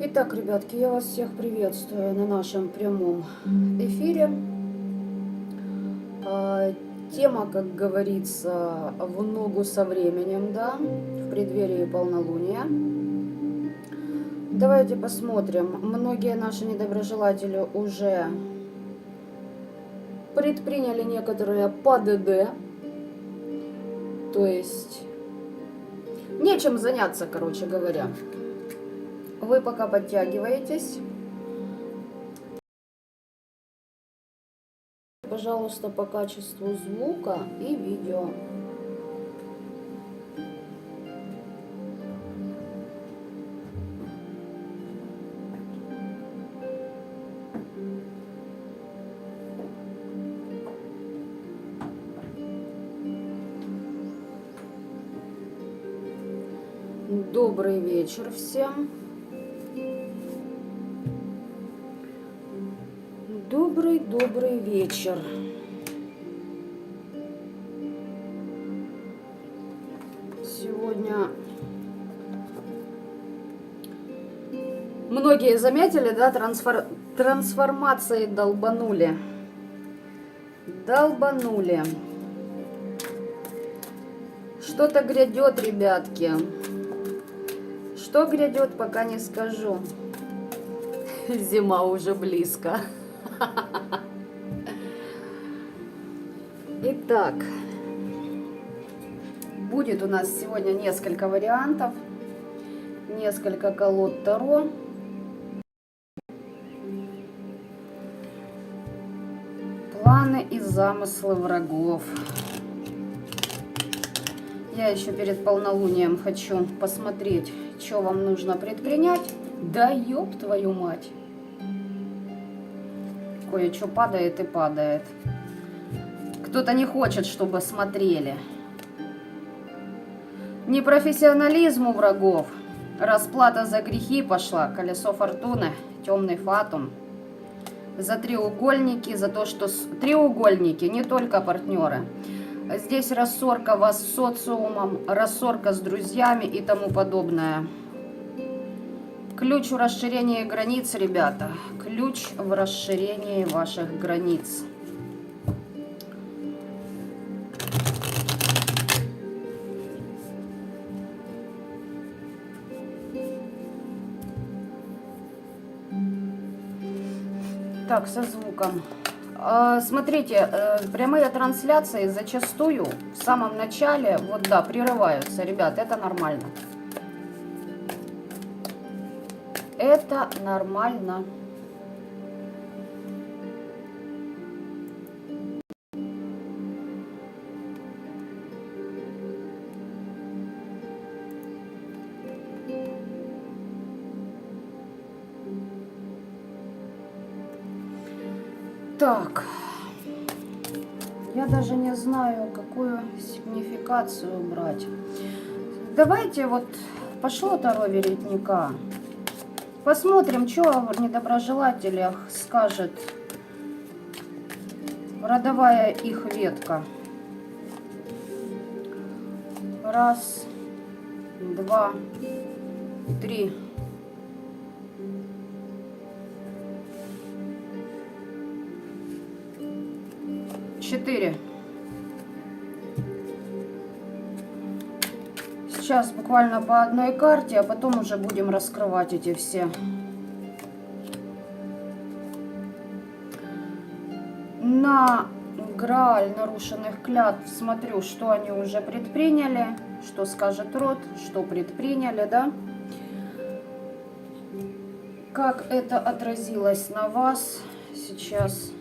Итак, ребятки, я вас всех приветствую на нашем прямом эфире. Тема, как говорится, в ногу со временем, да, в преддверии полнолуния. Давайте посмотрим. Многие наши недоброжелатели уже предприняли некоторые ПДД, то есть нечем заняться, короче говоря. Вы пока подтягиваетесь. Пожалуйста, по качеству звука и видео. Добрый вечер всем. Добрый вечер. Сегодня многие заметили, да, трансформации долбанули. Что-то грядет, ребятки. Что грядет, пока не скажу. Зима уже близко. Итак, будет у нас сегодня несколько вариантов, несколько колод Таро. Планы и замыслы врагов. Я еще перед полнолунием хочу посмотреть, что вам нужно предпринять. Да ёб твою мать! Кое-что падает и падает. Кто-то не хочет, чтобы смотрели. Непрофессионализм у врагов. Расплата за грехи пошла. Колесо фортуны, темный фатум. За треугольники, за то, что... Треугольники, не только партнеры. Здесь рассорка вас с социумом, рассорка с друзьями и тому подобное. Ключ в расширении границ, ребята. Ключ в расширении ваших границ. Так, со звуком. Смотрите, прямые трансляции зачастую в самом начале, вот да, прерываются, ребят, это нормально. Это нормально. Так, я даже не знаю, какую сигнификацию брать. Давайте вот пошло Таро Веретника. Посмотрим, что о недоброжелателях скажет родовая их ветка. Раз, два, три. 4. Сейчас буквально по одной карте, а потом уже будем раскрывать эти все. На Грааль нарушенных клятв смотрю, что они уже предприняли, что скажет род, что предприняли, да? Как это отразилось на вас сейчас?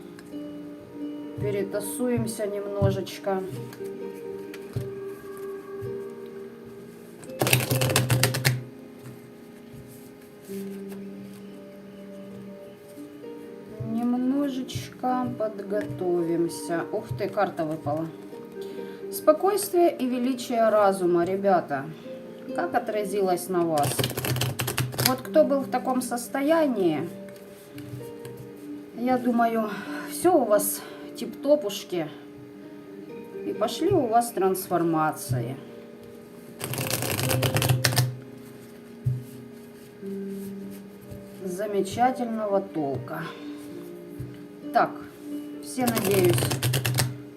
Перетасуемся немножечко. Немножечко подготовимся. Ух ты, карта выпала. Спокойствие и величие разума, ребята. Как отразилось на вас? Вот кто был в таком состоянии, я думаю, все у вас тип-топушки, и пошли у вас трансформации. замечательного толка. Так, все, надеюсь,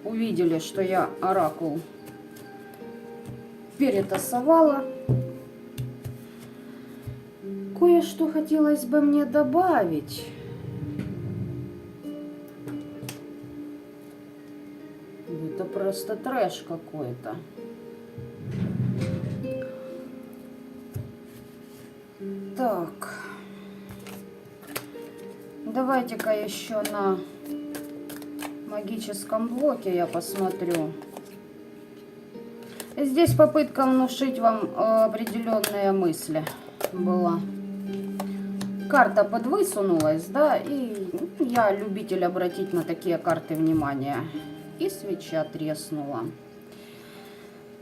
увидели, что я оракул перетасовала. Кое-что хотелось бы мне добавить. Это просто трэш какой-то. Так. Давайте-ка еще на магическом блоке я посмотрю. Здесь попытка внушить вам определенные мысли была. Карта подвысунулась, да, и я любитель обратить на такие карты внимание. И свеча треснула.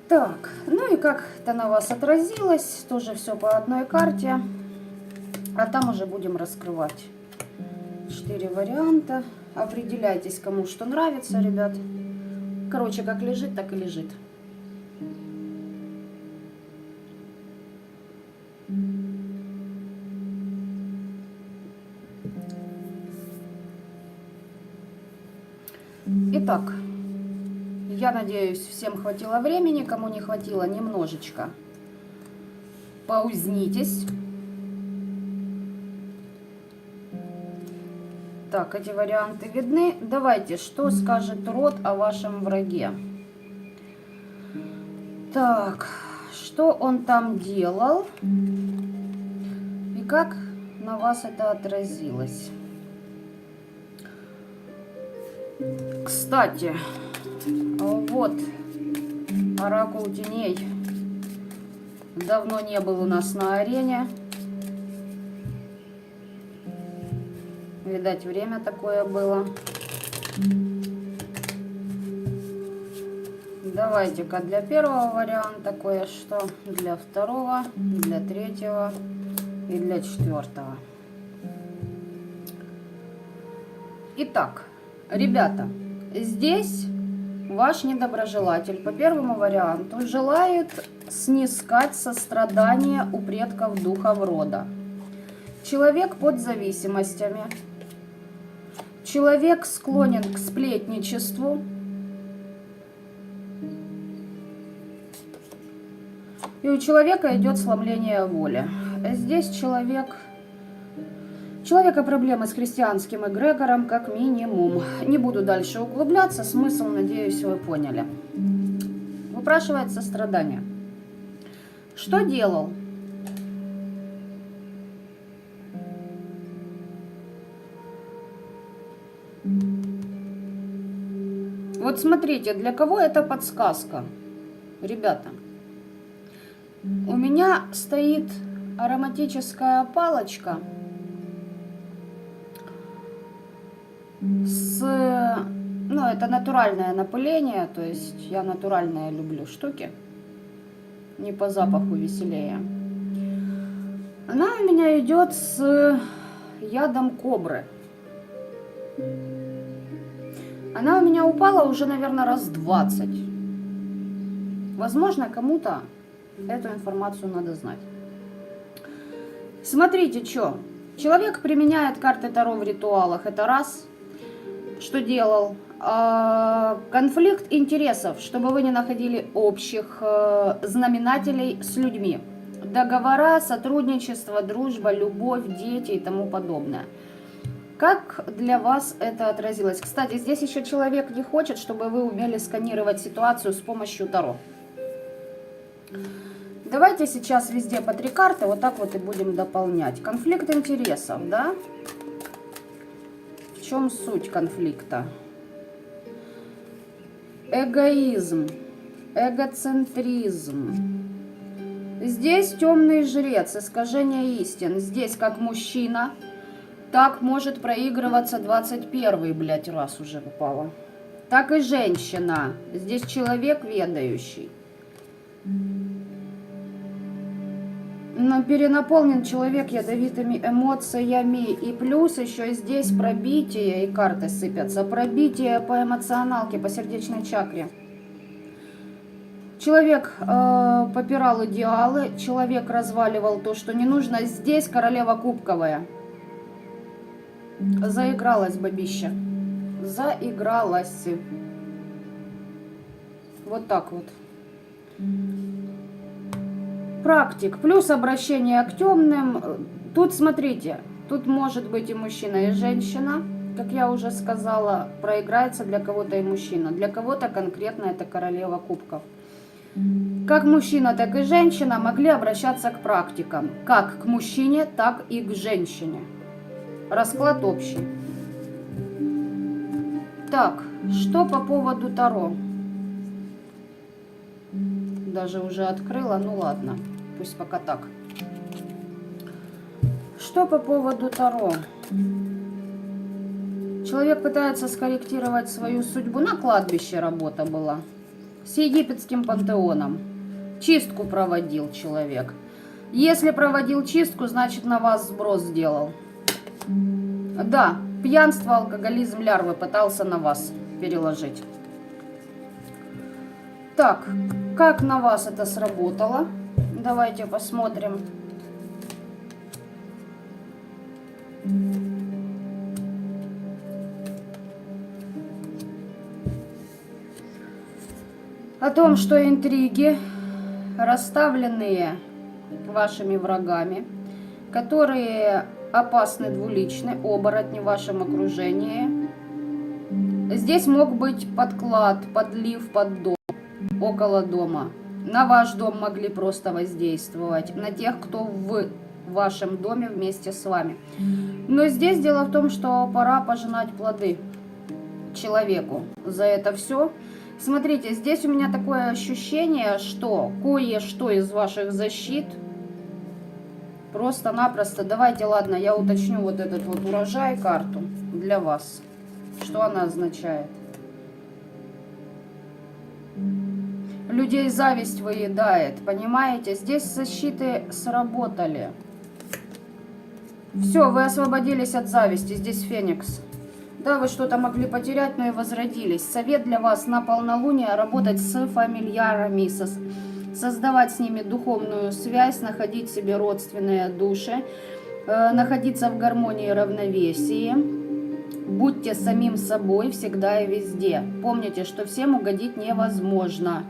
Так, ну и как это на вас отразилось, тоже все по одной карте. А там уже будем раскрывать 4 варианта. Определяйтесь, кому что нравится, ребят. Короче, как лежит, так и лежит. Итак, я надеюсь, всем хватило времени. Кому не хватило, немножечко поузнитесь. Так, эти варианты видны. Давайте, что скажет род о вашем враге? Так, что он там делал? И как на вас это отразилось? Кстати, вот оракул теней. Давно не был у нас на арене. Видать, время такое было. Давайте-ка для первого варианта кое-что, для второго, для третьего и для четвертого. Итак, ребята, здесь ваш недоброжелатель по первому варианту желает снискать сострадание у предков духов рода. Человек под зависимостями. Человек склонен к сплетничеству. И у человека идет сломление воли. Здесь человека проблемы с христианским эгрегором, как минимум. Не буду дальше углубляться, смысл, надеюсь, вы поняли. Выпрашивает сострадание. Что делал? Вот смотрите, для кого это подсказка, ребята. У меня стоит ароматическая палочка ну, это натуральное напыление, то есть я натуральные люблю штуки, не по запаху веселее. Она у меня идет с ядом кобры. Она у меня упала уже, наверное, раз 20. Возможно, кому-то эту информацию надо знать. Смотрите, что. Человек применяет карты Таро в ритуалах. Это раз. Что делал? Конфликт интересов, чтобы вы не находили общих знаменателей с людьми. Договора, сотрудничество, дружба, любовь, дети и тому подобное. Как для вас это отразилось? Кстати, здесь еще человек не хочет, чтобы вы умели сканировать ситуацию с помощью Таро. Давайте сейчас везде по 3 карты, вот так вот и будем дополнять. Конфликт интересов, да? В чем суть конфликта? Эгоизм, эгоцентризм. Здесь темный жрец, искажение истин. Здесь как мужчина, так может проигрываться 21-й, блядь, раз уже попало. Так и женщина. Здесь человек ведающий. Но перенаполнен человек ядовитыми эмоциями. И плюс еще здесь пробитие, и карты сыпятся. Пробитие по эмоционалке, по сердечной чакре. Человек попирал идеалы. Человек разваливал то, что не нужно. Здесь королева кубковая. Заигралась бабища. Заигралась. Вот так вот. Практик. Плюс обращение к темным. Тут, смотрите, тут может быть и мужчина, и женщина. Как я уже сказала, проиграется для кого-то и мужчина. Для кого-то конкретно это королева кубков. Как мужчина, так и женщина могли обращаться к практикам. Как к мужчине, так и к женщине. Расклад общий. Так, что по поводу Таро? Даже уже открыла, ну ладно, пусть пока так. Что по поводу Таро? Человек пытается скорректировать свою судьбу. На кладбище работа была. С египетским пантеоном. Чистку проводил человек. Если проводил чистку, значит на вас сброс сделал. Да, пьянство, алкоголизм, лярвы пытался на вас переложить. Так, как на вас это сработало? Давайте посмотрим. О том, что интриги, расставленные вашими врагами, которые опасны, двуличны, оборотни в вашем окружении. Здесь мог быть подклад, подлив под дом, около дома. На ваш дом могли просто воздействовать, на тех, кто в вашем доме вместе с вами. Но здесь дело в том, что пора пожинать плоды человеку за это все. Смотрите, здесь у меня такое ощущение, что кое-что из ваших защит просто-напросто... Давайте, ладно, я уточню вот этот вот урожай, карту для вас. Что она означает? Людей зависть выедает, понимаете? Здесь защиты сработали. Все, вы освободились от зависти. Здесь Феникс. Да, вы что-то могли потерять, но и возродились. Совет для вас на полнолуние: работать с фамильярами, создавать с ними духовную связь, находить себе родственные души, находиться в гармонии и равновесии. Будьте самим собой всегда и везде. Помните, что всем угодить невозможно.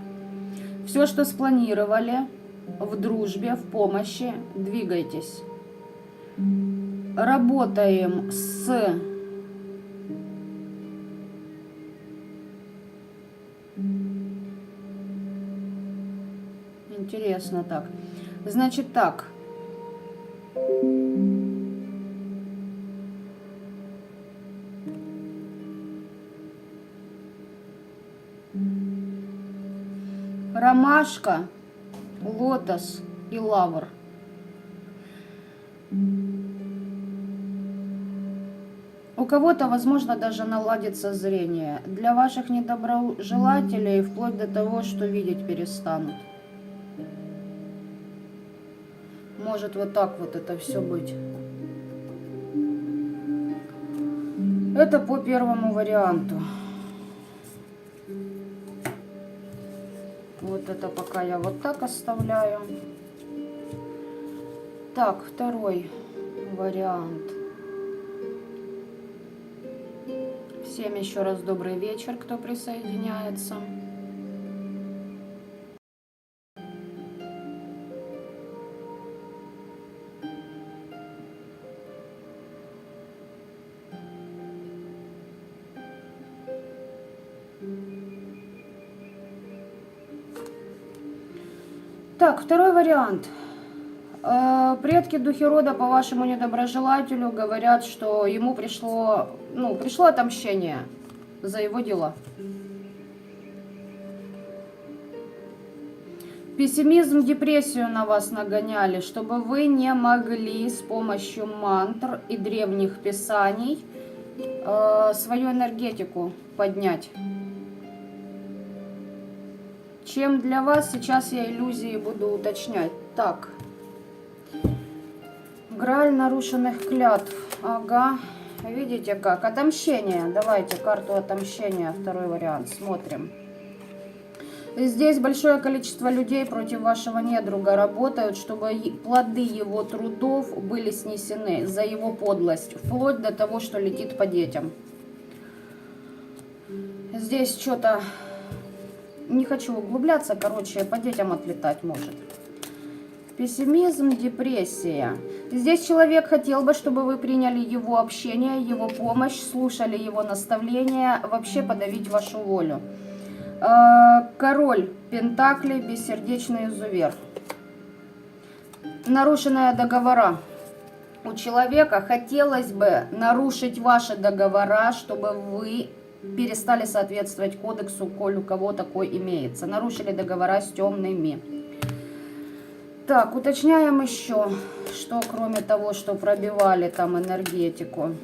Все, что спланировали в дружбе, в помощи, двигайтесь. Работаем с... Интересно так. Значит так. Ромашка, лотос и лавр. У кого-то, возможно, даже наладится зрение. Для ваших недоброжелателей вплоть до того, что видеть перестанут. Может вот так вот это все быть. Это по первому варианту. Вот это пока я вот так оставляю. Так, второй вариант. Всем еще раз добрый вечер, кто присоединяется. Так, второй вариант. Предки духи рода по вашему недоброжелателю говорят, что ему пришло отомщение за его дела. Пессимизм, депрессию на вас нагоняли, чтобы вы не могли с помощью мантр и древних писаний свою энергетику поднять. Чем для вас сейчас я иллюзии буду уточнять. Так. Грааль нарушенных клятв. Ага. Видите как? Отомщение. Давайте карту отомщения. Второй вариант. Смотрим. Здесь большое количество людей против вашего недруга работают, чтобы плоды его трудов были снесены за его подлость, вплоть до того, что летит по детям. Здесь что-то... Не хочу углубляться, короче, по детям отлетать может. Пессимизм, депрессия. Здесь человек хотел бы, чтобы вы приняли его общение, его помощь, слушали его наставления, вообще подавить вашу волю. Король Пентаклей, бессердечный изувер. Нарушенные договора. У человека хотелось бы нарушить ваши договора, чтобы вы перестали соответствовать кодексу, коль у кого такой имеется. Нарушили договора с темными. Так, уточняем еще, что кроме того, что пробивали там энергетику.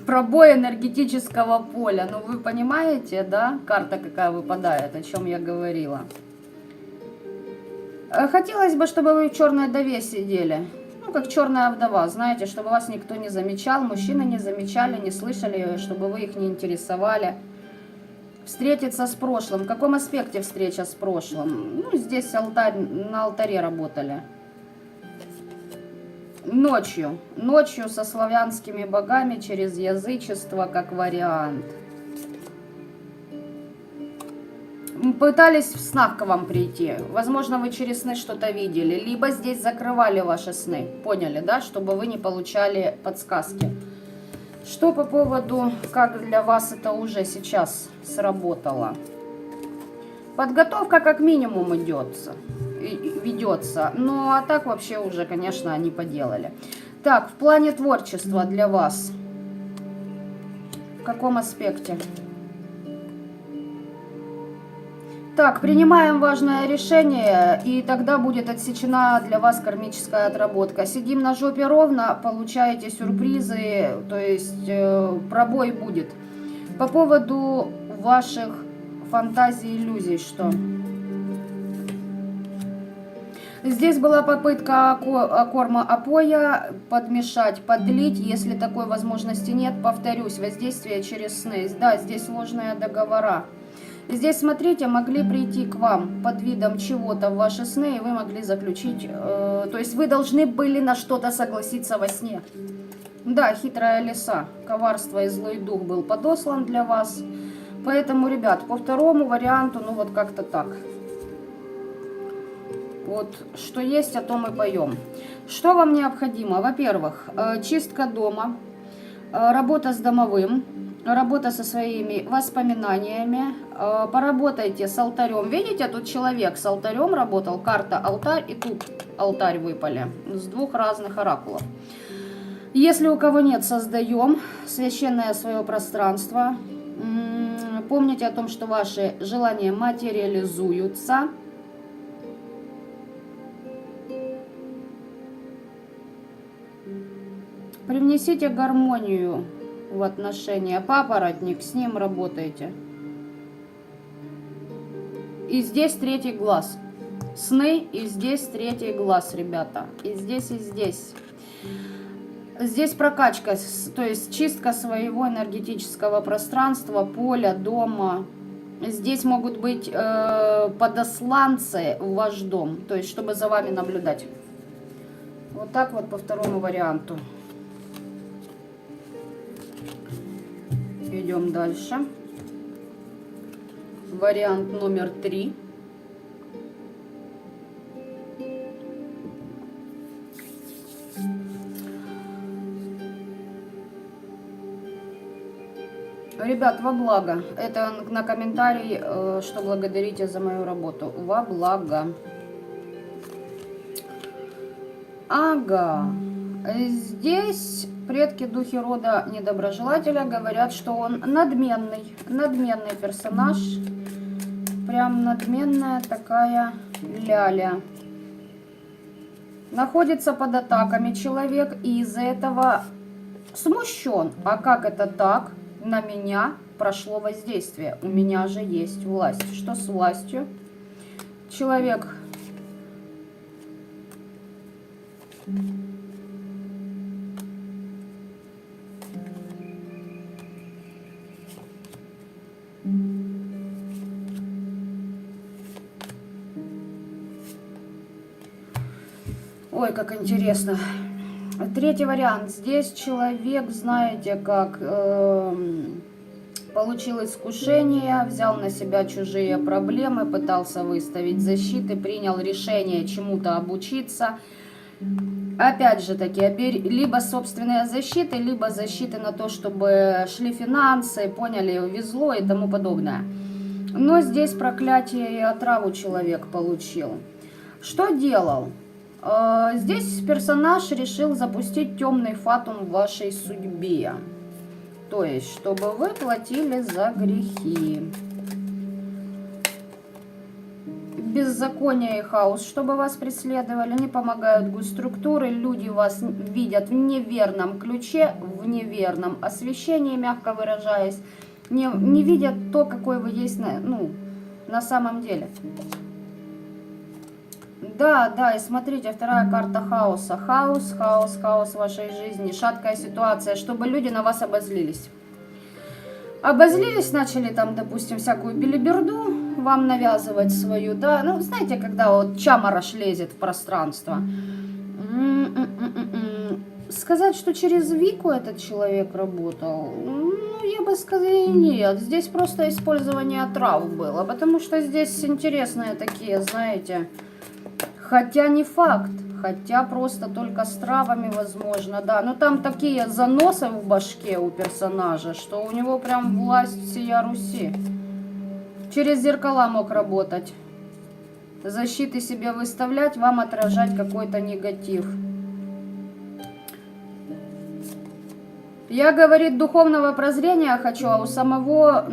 Пробой энергетического поля. Ну, вы понимаете, да? Карта какая выпадает, о чем я говорила. Хотелось бы, чтобы вы в черной вдове сидели. Ну, как черная вдова, знаете, чтобы вас никто не замечал, мужчины не замечали, не слышали, чтобы вы их не интересовали. Встретиться с прошлым. В каком аспекте встреча с прошлым? Ну, здесь алтарь, на алтаре работали. Ночью. Ночью со славянскими богами через язычество как вариант. Пытались в снах к вам прийти. Возможно, вы через сны что-то видели. Либо здесь закрывали ваши сны. Поняли, да? Чтобы вы не получали подсказки. Что по поводу, как для вас это уже сейчас сработало? Подготовка как минимум ведется. Ну, а так вообще уже, конечно, они поделали. Так, в плане творчества для вас. В каком аспекте? Так, принимаем важное решение, и тогда будет отсечена для вас кармическая отработка. Сидим на жопе ровно, получаете сюрпризы, то есть пробой будет. По поводу ваших фантазий, иллюзий, что? Здесь была попытка корма опоя подмешать, подлить. Если такой возможности нет, повторюсь, воздействие через сны. Да, здесь сложные договора. Здесь, смотрите, могли прийти к вам под видом чего-то в ваши сны, и вы могли заключить, то есть вы должны были на что-то согласиться во сне. Да, хитрая лиса, коварство и злой дух был подослан для вас. Поэтому, ребят, по второму варианту, ну вот как-то так. Вот что есть, о том и поем. Что вам необходимо? Во-первых, чистка дома, работа с домовым. Работа со своими воспоминаниями. Поработайте с алтарем. Видите, тут человек с алтарем работал. Карта алтарь, и тут алтарь выпали. С двух разных оракулов. Если у кого нет, создаем священное свое пространство. Помните о том, что ваши желания материализуются. Привнесите гармонию в отношения. Папоротник, с ним работаете. И здесь третий глаз. Сны, и здесь третий глаз, ребята. И здесь, и здесь. Здесь прокачка, то есть чистка своего энергетического пространства, поля, дома. Здесь могут быть подосланцы в ваш дом, то есть чтобы за вами наблюдать. Вот так вот по второму варианту. Идем дальше. Вариант номер 3. Ребят, во благо. Это на комментарий, что благодарите за мою работу. Во благо. Ага. Здесь предки духи рода недоброжелателя говорят, что он надменный персонаж. Прям надменная такая ляля. Находится под атаками человек и из-за этого смущен. А как это так? На меня прошло воздействие. У меня же есть власть. Что с властью? Человек... Ой, как интересно. Третий вариант. Здесь человек, знаете, как получил искушение, взял на себя чужие проблемы, пытался выставить защиты, принял решение чему-то обучиться. Опять же таки, либо собственные защиты, либо защиты на то, чтобы шли финансы, поняли, везло и тому подобное. Но здесь проклятие и отраву человек получил. Что делал? Здесь персонаж решил запустить темный фатум в вашей судьбе. То есть, чтобы вы платили за грехи. Беззаконие и хаос, чтобы вас преследовали, не помогают госструктуры, люди вас видят в неверном ключе, в неверном освещении, мягко выражаясь, не видят то, какой вы есть на самом деле. Да, и смотрите, вторая карта хаоса. Хаос в вашей жизни, шаткая ситуация, чтобы люди на вас обозлились. Обозлились, начали там, допустим, всякую белиберду вам навязывать свою, да, ну, знаете, когда вот чаморош лезет в пространство. Сказать, что через Вику этот человек работал, ну, я бы сказала, нет, здесь просто использование трав было, потому что здесь интересные такие, знаете, хотя не факт. Хотя просто только с травами возможно, да. Но там такие заносы в башке у персонажа, что у него прям власть всея Руси. Через зеркала мог работать. Защиты себе выставлять, вам отражать какой-то негатив. Я, говорит, духовного прозрения хочу, а у самого,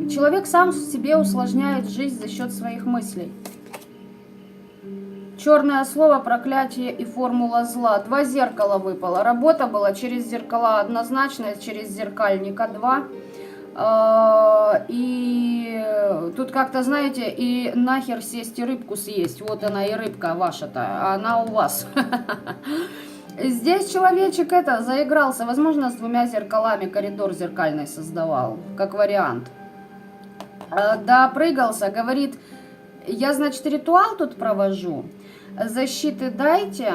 человек сам себе усложняет жизнь за счет своих мыслей. Черное слово, проклятие и формула зла. 2 зеркала выпало. Работа была через зеркала однозначно, через зеркальника 2. И тут как-то, знаете, и нахер сесть и рыбку съесть. Вот она и рыбка ваша-то, она у вас. Здесь человечек заигрался, возможно, с 2 зеркалами, коридор зеркальный создавал, как вариант. Да, прыгался, говорит, я, значит, ритуал тут провожу. Защиты дайте,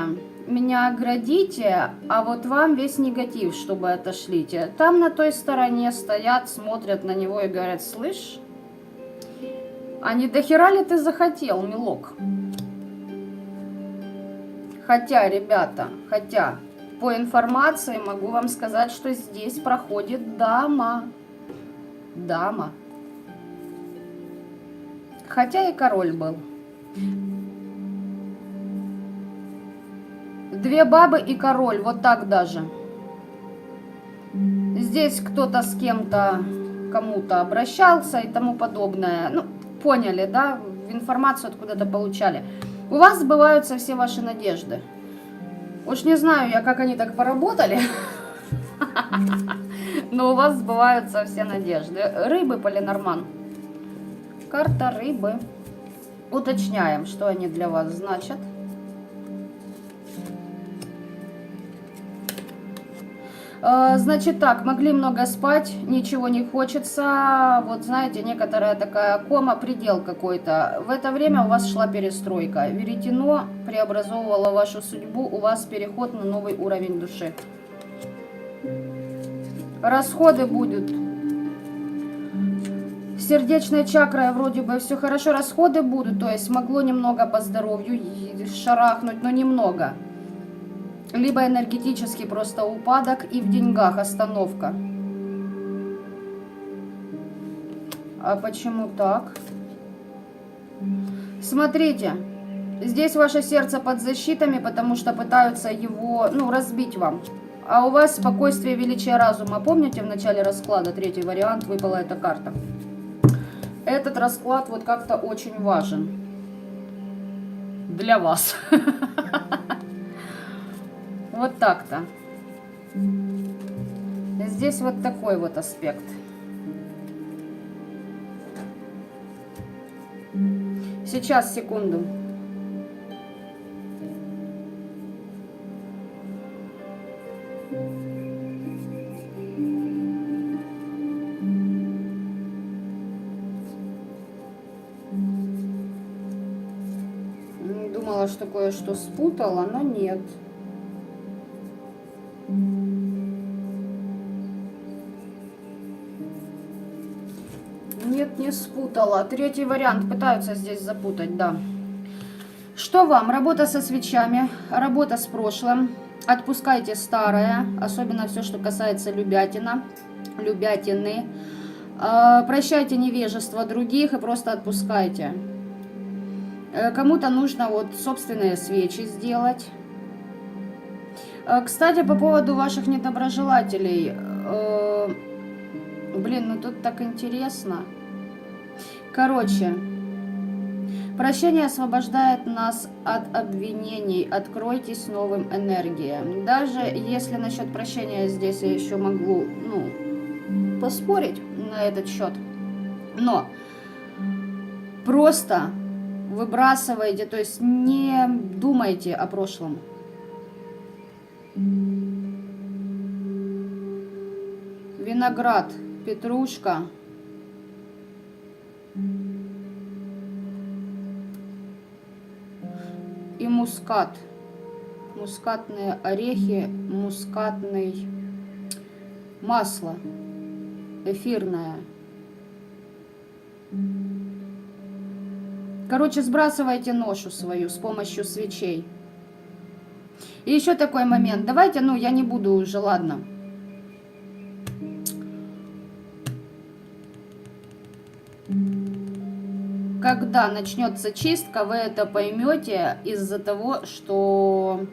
меня оградите, а вот вам весь негатив, чтобы отошлите. Там на той стороне стоят, смотрят на него и говорят, слышь, а не дохера ли ты захотел, милок? Хотя, ребята, по информации могу вам сказать, что здесь проходит дама. Дама. Хотя и король был. 2 бабы и король, вот так даже. Здесь кто-то с кем-то, кому-то обращался и тому подобное. Ну, поняли, да? Информацию откуда-то получали. У вас сбываются все ваши надежды. Уж не знаю я, как они так поработали, но у вас сбываются все надежды. Рыбы, Поленорман. Карта рыбы. Уточняем, что они для вас значат. Значит так, могли много спать, ничего не хочется, вот знаете, некоторая такая кома, предел какой-то. В это время у вас шла перестройка, веретено преобразовывало вашу судьбу, у вас переход на новый уровень души. Расходы будут. С сердечной чакрой вроде бы все хорошо, расходы будут, то есть могло немного по здоровью шарахнуть, но немного. Либо энергетический просто упадок и в деньгах остановка. А почему так? Смотрите, здесь ваше сердце под защитами, потому что пытаются его, разбить вам. А у вас спокойствие, величие разума. Помните, в начале расклада, 3-й вариант, выпала эта карта? Этот расклад вот как-то очень важен. Для вас. Вот так-то. Здесь вот такой вот аспект. Сейчас, секунду. думала, что кое-что спутала, но нет. Нет, не спутала. Третий вариант. Пытаются здесь запутать, да. Что вам? Работа со свечами, работа с прошлым. Отпускайте старое, особенно все, что касается любятины. Прощайте невежество других и просто отпускайте. Кому-то нужно вот собственные свечи сделать. Кстати, по поводу ваших недоброжелателей. Блин, ну тут так интересно. Короче, прощение освобождает нас от обвинений. Откройтесь новым энергиям. Даже если насчет прощения здесь я еще могу, поспорить на этот счет. Но просто выбрасывайте, то есть не думайте о прошлом. Виноград, петрушка. И мускат. Мускатные орехи, мускатный масло эфирное. Короче, сбрасывайте ношу свою с помощью свечей. И еще такой момент. Давайте, я не буду уже, ладно. Когда начнется чистка, вы это поймете из-за того, что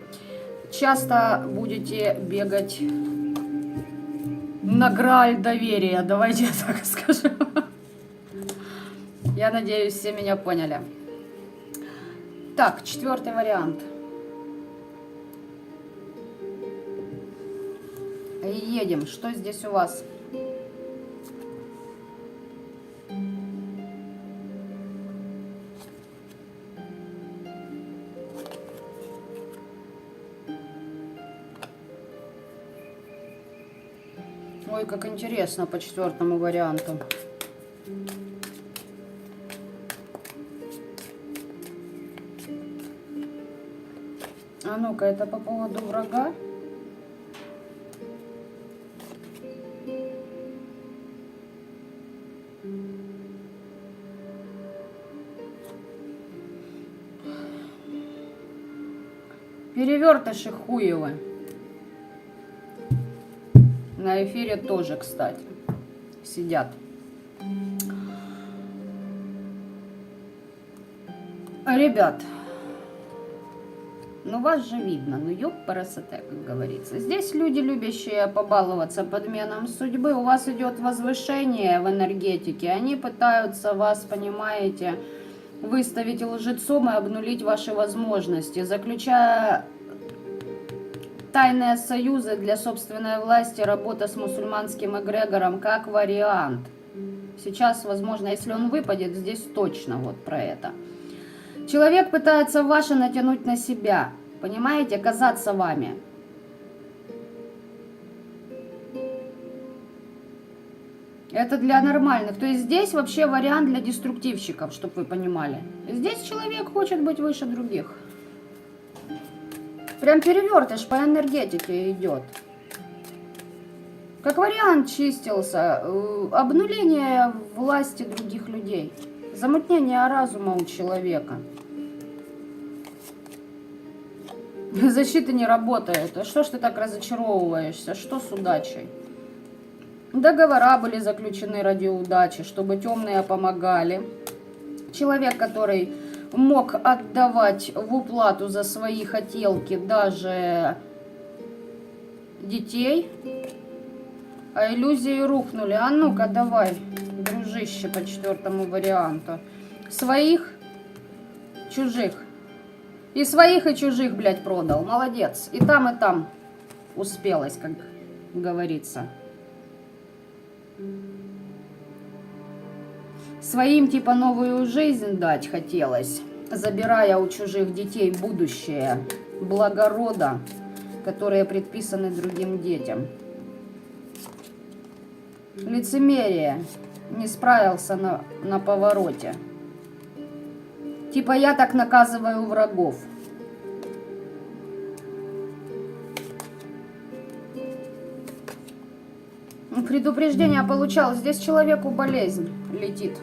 часто будете бегать на граль доверия. Давайте я так скажу. Я надеюсь, все меня поняли. Так, четвертый вариант. Едем. Что здесь у вас? Ой, как интересно по четвертому варианту. А ну-ка, это по поводу врага? Перевертыши хуевы. На эфире тоже, кстати, сидят. Ребят, вас же видно, ёппересете, как говорится. Здесь люди, любящие побаловаться подменам судьбы. У вас идет возвышение в энергетике. Они пытаются вас, понимаете, выставить лжецом и обнулить ваши возможности, заключая тайные союзы для собственной власти, работа с мусульманским эгрегором как вариант. Сейчас, возможно, если он выпадет, здесь точно вот про это. Человек пытается ваше натянуть на себя, понимаете, казаться вами. Это для нормальных. То есть здесь вообще вариант для деструктивщиков, чтобы вы понимали. Здесь человек хочет быть выше других. Прям перевертыш по энергетике идет. Как вариант чистился. Обнуление власти других людей. Замутнение разума у человека. Защита не работает. А что ж ты так разочаровываешься? Что с удачей? Договора были заключены ради удачи, чтобы темные помогали. Человек, который мог отдавать в уплату за свои хотелки даже детей, а иллюзии рухнули. А ну-ка, давай, дружище, по четвертому варианту. Своих, чужих. И своих, и чужих, блядь, продал. Молодец. И там успелось, как говорится. Своим типа новую жизнь дать хотелось, забирая у чужих детей будущее, благо рода, которые предписаны другим детям. Лицемерие. Не справился на повороте. Типа я так наказываю врагов. Предупреждение получал. Здесь человеку болезнь летит.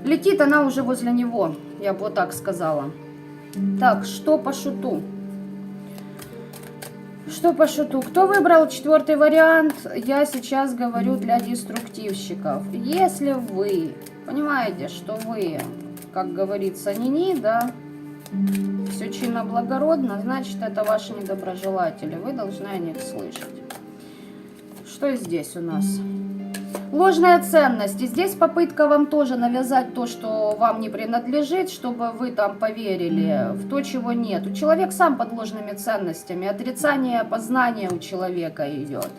Летит она уже возле него, я бы вот так сказала. Так, что по шуту? Что по шуту? Кто выбрал 4-й вариант? Я сейчас говорю для деструктивщиков. Если вы понимаете, что вы, как говорится, не-не, да, все чинно благородно, значит, это ваши недоброжелатели. Вы должны о них слышать. Что здесь у нас? Ложная ценность. И здесь попытка вам тоже навязать то, что вам не принадлежит, чтобы вы там поверили в то, чего нет. Человек сам под ложными ценностями. Отрицание познания у человека идет.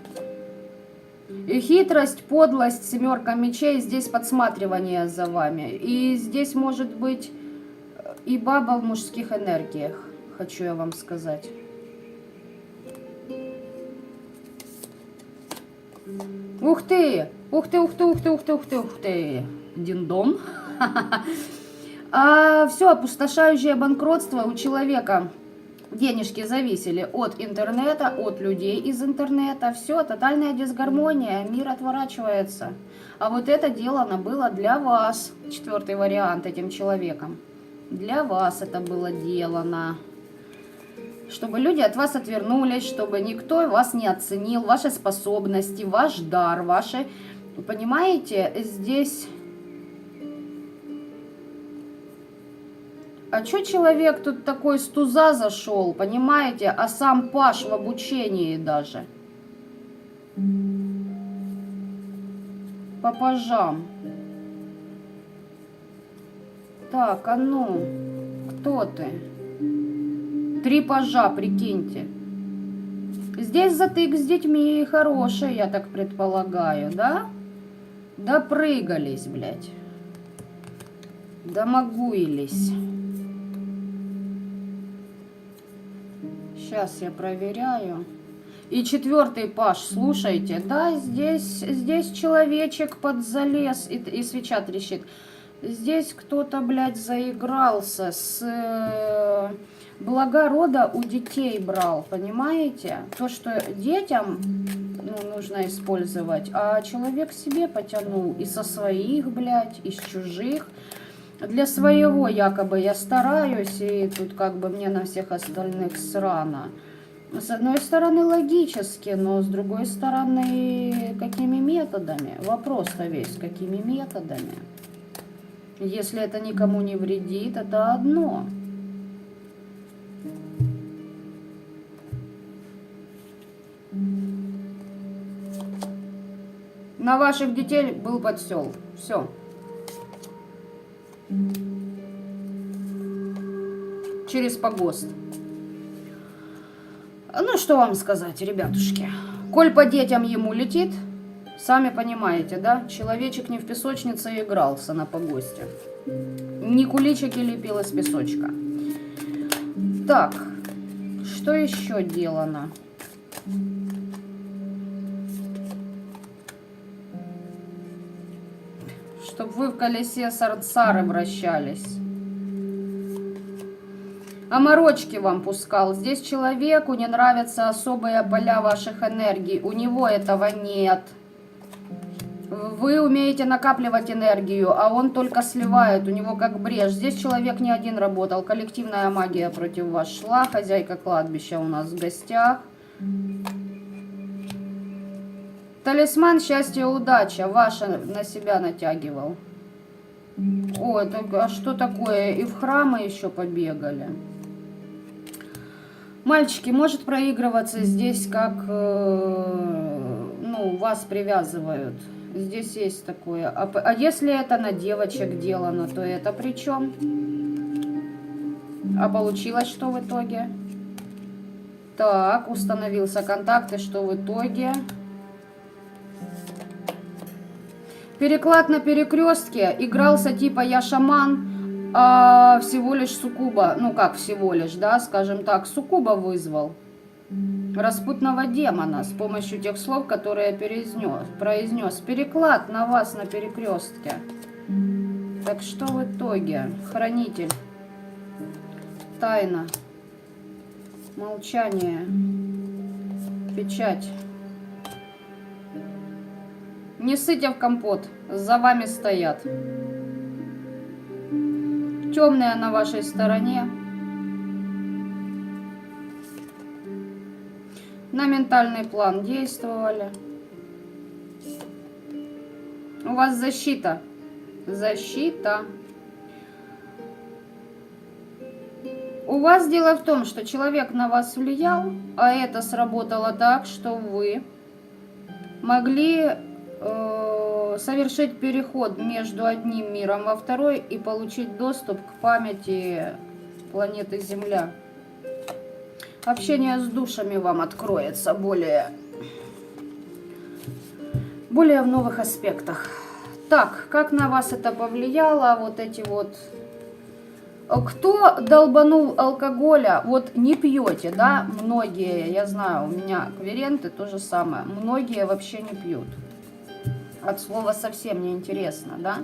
И хитрость, подлость, 7 мечей. Здесь подсматривание за вами. И здесь может быть и баба в мужских энергиях. Хочу я вам сказать. Ух ты! Ух ты, ух ты, ух ты, ух ты, ух ты, ух ты. Диндом. Все, опустошающее банкротство у человека. Денежки зависели от интернета, от людей из интернета. Все, тотальная дисгармония, мир отворачивается. А вот это делано было для вас. 4-й вариант этим человеком. Для вас это было делано. Чтобы люди от вас отвернулись, чтобы никто вас не оценил, ваши способности, ваш дар, ваши... Понимаете, здесь... А что человек тут такой с туза зашел, понимаете, а сам паш в обучении даже? По пажам. Так, а ну, кто ты? 3 пажа, прикиньте. Здесь затык с детьми хороший, я так предполагаю, да? Допрыгались, блядь. Домогуились. Сейчас я проверяю. И 4-й паж, слушайте, да, здесь человечек подзалез, и свеча трещит. Здесь кто-то, блядь, заигрался с... Блага рода у детей брал, понимаете? То, что детям нужно использовать, а человек себе потянул и со своих, блядь, и с чужих. Для своего якобы я стараюсь, и тут как бы мне на всех остальных срано. С одной стороны логически, но с другой стороны какими методами? Вопрос-то весь, какими методами? Если это никому не вредит, это одно. На ваших детей был подсел. Все. Через погост. Ну, что вам сказать, ребятушки. Коль по детям ему летит, сами понимаете, да? Человечек не в песочнице игрался на погосте. Не куличики лепил из песочка. Так, что еще делано? Чтоб вы в колесе сарцары вращались. Оморочки вам пускал. Здесь человеку не нравятся особые поля ваших энергий. У него этого нет. Вы умеете накапливать энергию, а он только сливает. У него как брешь. Здесь человек не один работал. Коллективная магия против вас шла. Хозяйка кладбища у нас в гостях. Талисман счастья, удача. Ваша на себя натягивал. О, это, а что такое? И в храмы еще побегали. Мальчики, может проигрываться здесь, как ну, вас привязывают. Здесь есть такое. А если это на девочек делано, то это при чем? А получилось что в итоге? Так, установился контакт, и что в итоге? Переклад на перекрестке. Игрался типа я шаман, а всего лишь суккуба. Ну как всего лишь, да, скажем так, суккуба вызвал. Распутного демона с помощью тех слов, которые произнес. Переклад на вас на перекрестке. Так что в итоге? Хранитель. Тайна. Молчание. Печать. Не ссыте в компот, за вами стоят. Темные на вашей стороне. На ментальный план действовали. У вас защита. Защита. У вас дело в том, что человек на вас влиял, а это сработало так, что вы могли совершить переход между одним миром во второй и получить доступ к памяти планеты Земля. Общение с душами вам откроется более в новых аспектах. Так, как на вас это повлияло, вот эти вот... Кто долбанул алкоголя, вот не пьете, да, многие, я знаю, у меня клиенты то же самое, многие вообще не пьют. От слова совсем не интересно, да.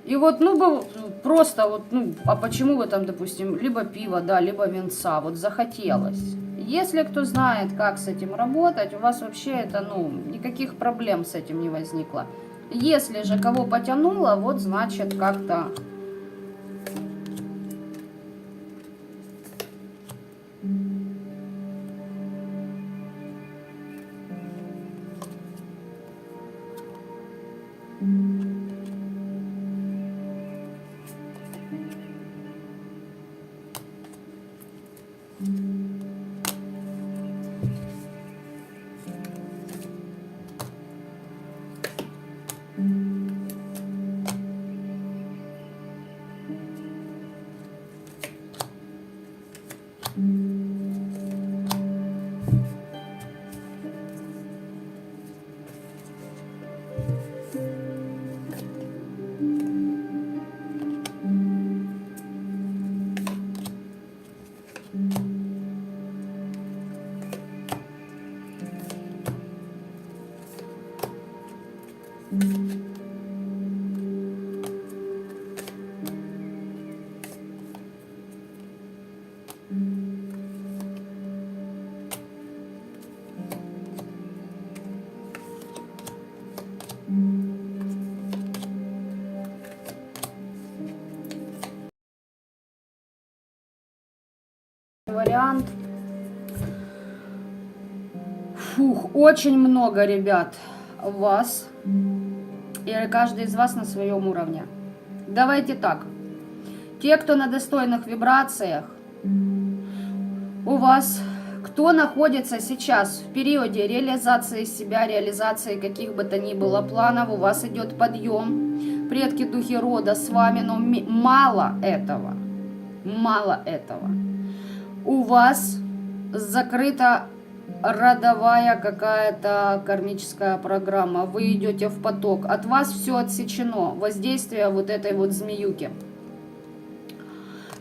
И вот, ну, просто вот, ну, а почему вы там, допустим, либо пиво, да, либо винца, вот захотелось. Если кто знает, как с этим работать, у вас вообще это, ну, никаких проблем с этим не возникло. Если же кого потянуло, вот значит как-то... Вариант. Фух, очень много, ребят, вас. И каждый из вас на своем уровне. Давайте так. Те, кто на достойных вибрациях, у вас, кто находится сейчас в периоде реализации себя, реализации каких бы то ни было планов, у вас идет подъем. Предки, духи рода с вами, но мало этого. Мало этого. У вас закрыта родовая какая-то кармическая программа. Вы идете в поток. От вас все отсечено. Воздействие вот этой вот змеюки.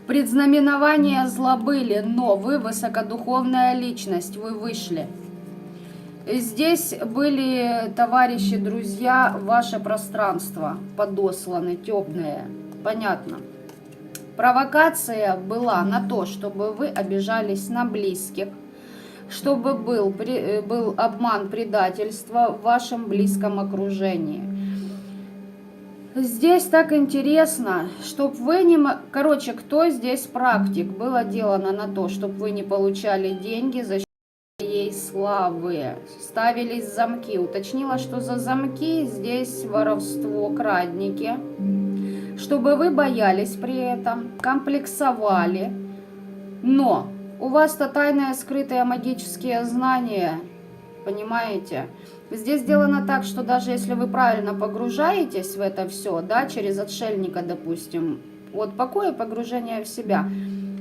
Предзнаменования зла были, но вы высокодуховная личность. Вы вышли. Здесь были товарищи, друзья, ваше пространство подосланы, темные. Понятно. Провокация была на то, чтобы вы обижались на близких, чтобы был обман, предательство в вашем близком окружении. Здесь так интересно, чтобы вы не... Короче, кто здесь практик? Было делано на то, чтобы вы не получали деньги за ей славы. Ставились замки. Уточнила, что за замки здесь воровство, крадники. Чтобы вы боялись при этом, комплексовали. Но у вас-то тайные, скрытые магические знания, понимаете? Здесь сделано так, что даже если вы правильно погружаетесь в это все, да, через отшельника, допустим, от покоя погружения в себя,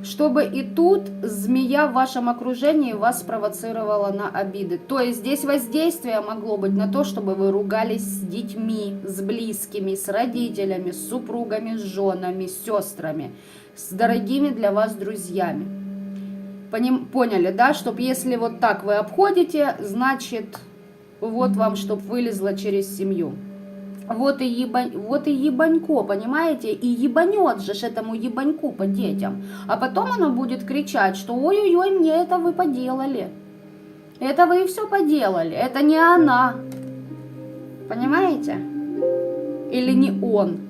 чтобы и тут змея в вашем окружении вас спровоцировала на обиды. То есть здесь воздействие могло быть на то, чтобы вы ругались с детьми, с близкими, с родителями, с супругами, с женами, с сестрами, с дорогими для вас друзьями. Поняли, да? Чтоб если вот так вы обходите, значит, вот вам, чтоб вылезло через семью. Вот и ебанько, понимаете? И ебанет же этому ебаньку по детям. А потом оно будет кричать, что ой-ой-ой, мне это вы поделали. Это вы и все поделали. Это не она. Понимаете? Или не он?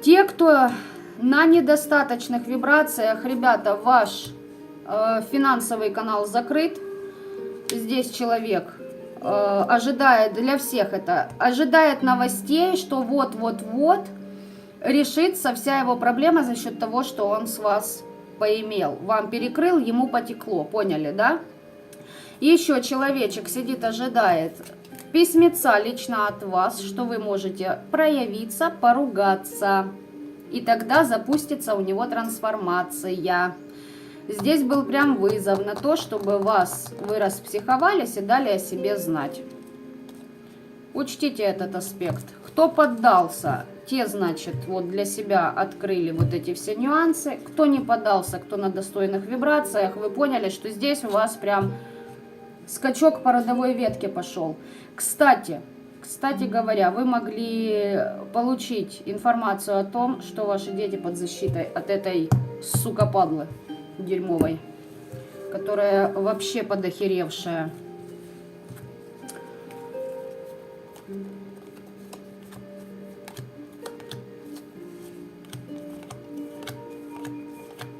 Те, кто на недостаточных вибрациях, ребята, ваш финансовый канал закрыт. Здесь человек ожидает, для всех это, ожидает новостей, что вот-вот-вот решится вся его проблема за счет того, что он с вас поимел. Вам перекрыл, ему потекло, поняли, да? Еще человечек сидит, ожидает письмеца лично от вас, что вы можете проявиться, поругаться. И тогда запустится у него трансформация. Здесь был прям вызов на то, чтобы вы распсиховались и дали о себе знать. Учтите этот аспект. Кто поддался, те, значит, вот для себя открыли вот эти все нюансы. Кто не поддался, кто на достойных вибрациях, вы поняли, что здесь у вас прям скачок по родовой ветке пошел. Кстати говоря, вы могли получить информацию о том, что ваши дети под защитой от этой сука-падлы дерьмовой, которая вообще подохеревшая.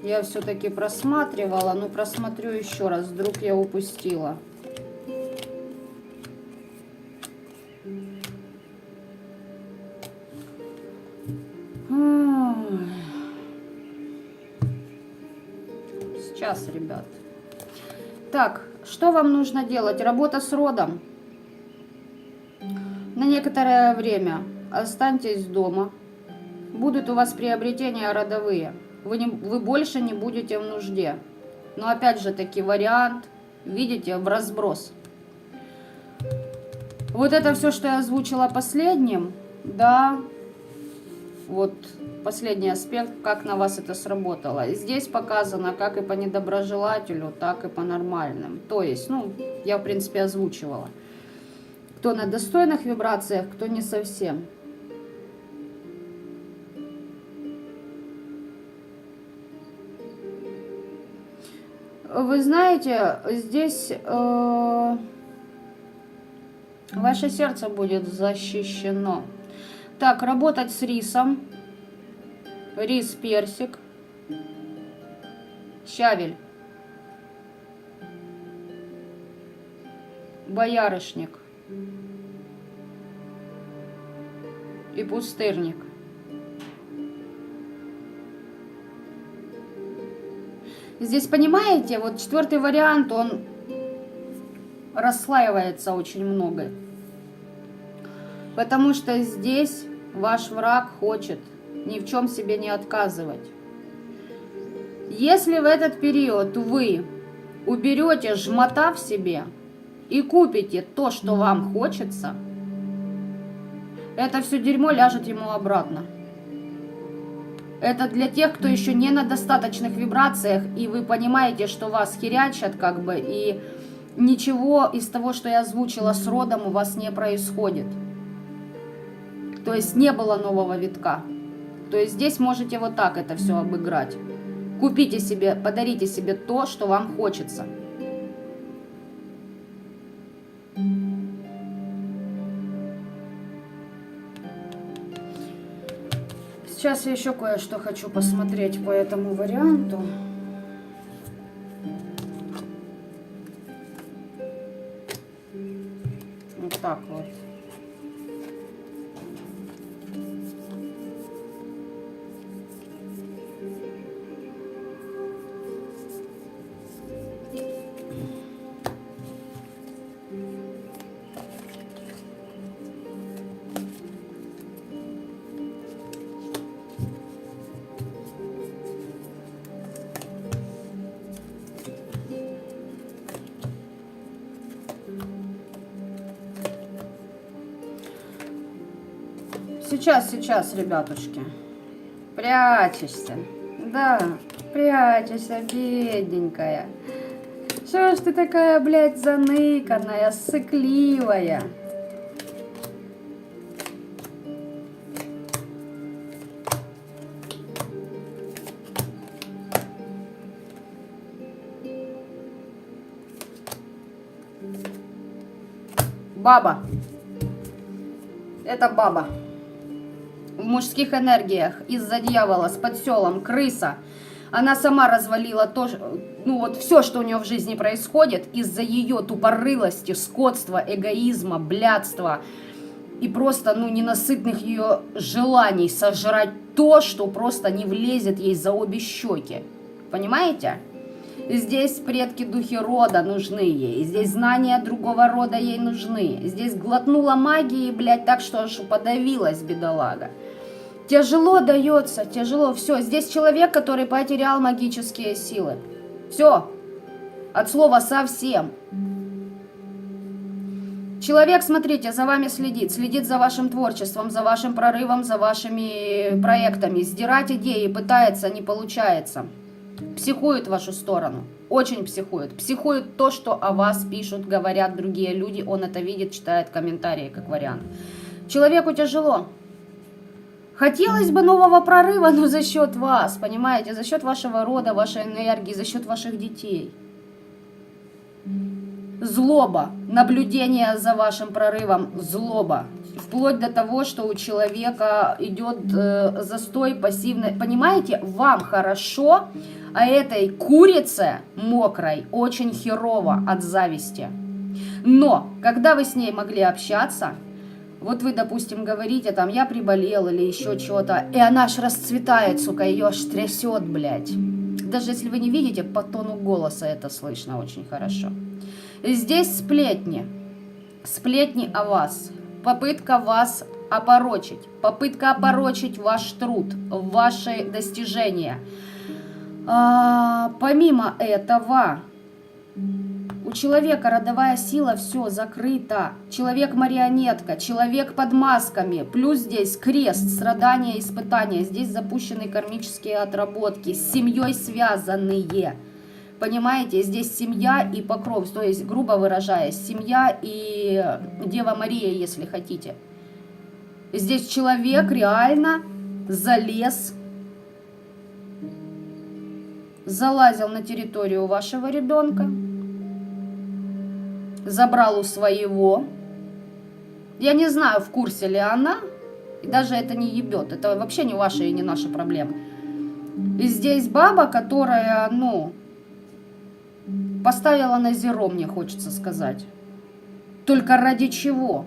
Я все-таки просматривала, но просмотрю еще раз, вдруг я упустила. Сейчас, ребят. Так, что вам нужно делать? Работа с родом. На некоторое время останьтесь дома. Будут у вас приобретения родовые. Вы больше не будете в нужде. Но опять же таки вариант, видите, в разброс. Вот это все, что я озвучила последним, да, вот последний аспект, как на вас это сработало. И здесь показано как и по недоброжелателю, так и по нормальным. То есть, ну, я в принципе озвучивала. Кто на достойных вибрациях, кто не совсем. Вы знаете, здесь ваше сердце будет защищено. Так, работать с рисом. Рис, персик. Щавель. Боярышник. И пустырник. Здесь, понимаете, вот четвертый вариант, он расслаивается очень много. Потому что здесь ваш враг хочет ни в чем себе не отказывать. Если в этот период вы уберете жмота в себе и купите то, что вам хочется, это все дерьмо ляжет ему обратно. Это для тех, кто еще не на достаточных вибрациях, и вы понимаете, что вас херячат, как бы, и ничего из того, что я озвучила с родом, у вас не происходит. То есть не было нового витка. То есть здесь можете вот так это все обыграть. Купите себе, подарите себе то, что вам хочется. Сейчас я еще кое-что хочу посмотреть по этому варианту. Вот так вот. Сейчас, ребятушки. Прячешься. Да, прячешься, бедненькая. Что ж ты такая, блядь, заныканная, ссыкливая? Баба. Это баба. В мужских энергиях из-за дьявола с подселом крыса. Она сама развалила то, ну вот все, что у нее в жизни происходит, из-за ее тупорылости, скотства, эгоизма, блядства и просто, ну, ненасытных ее желаний сожрать то, что просто не влезет ей за обе щеки. Понимаете? Здесь предки духи рода нужны ей. Здесь знания другого рода ей нужны. Здесь глотнула магии, блядь, так что аж подавилась, бедолага. Тяжело дается, тяжело. Все, здесь человек, который потерял магические силы. Все. От слова совсем. Человек, смотрите, за вами следит. Следит за вашим творчеством, за вашим прорывом, за вашими проектами. Сдирать идеи пытается, не получается. Психует в вашу сторону. Очень психует. Психует то, что о вас пишут, говорят другие люди. Он это видит, читает комментарии, как вариант. Человеку тяжело. Хотелось бы нового прорыва, но за счет вас, понимаете? За счет вашего рода, вашей энергии, за счет ваших детей. Злоба. Наблюдение за вашим прорывом. Злоба. Вплоть до того, что у человека идет застой пассивный. Понимаете, вам хорошо, а этой курице мокрой очень херово от зависти. Но, когда вы с ней могли общаться, вот вы, допустим, говорите, там, я приболел или еще что-то, и она аж расцветает, сука, ее аж трясет, блядь. Даже если вы не видите, по тону голоса это слышно очень хорошо. Здесь сплетни. Сплетни о вас. Попытка вас опорочить. Попытка опорочить ваш труд, ваши достижения. Помимо этого, у человека родовая сила все закрыта. Человек-марионетка, человек под масками. Плюс здесь крест, страдания, испытания. Здесь запущены кармические отработки, с семьей связанные. Понимаете, здесь семья и покров, то есть, грубо выражаясь, семья и Дева Мария, если хотите. Здесь человек реально залез, залазил на территорию вашего ребенка, забрал у своего. Я не знаю, в курсе ли она, и даже это не ебет, это вообще не ваша и не наша проблема. И здесь баба, которая, ну, поставила на зеро, мне хочется сказать. Только ради чего?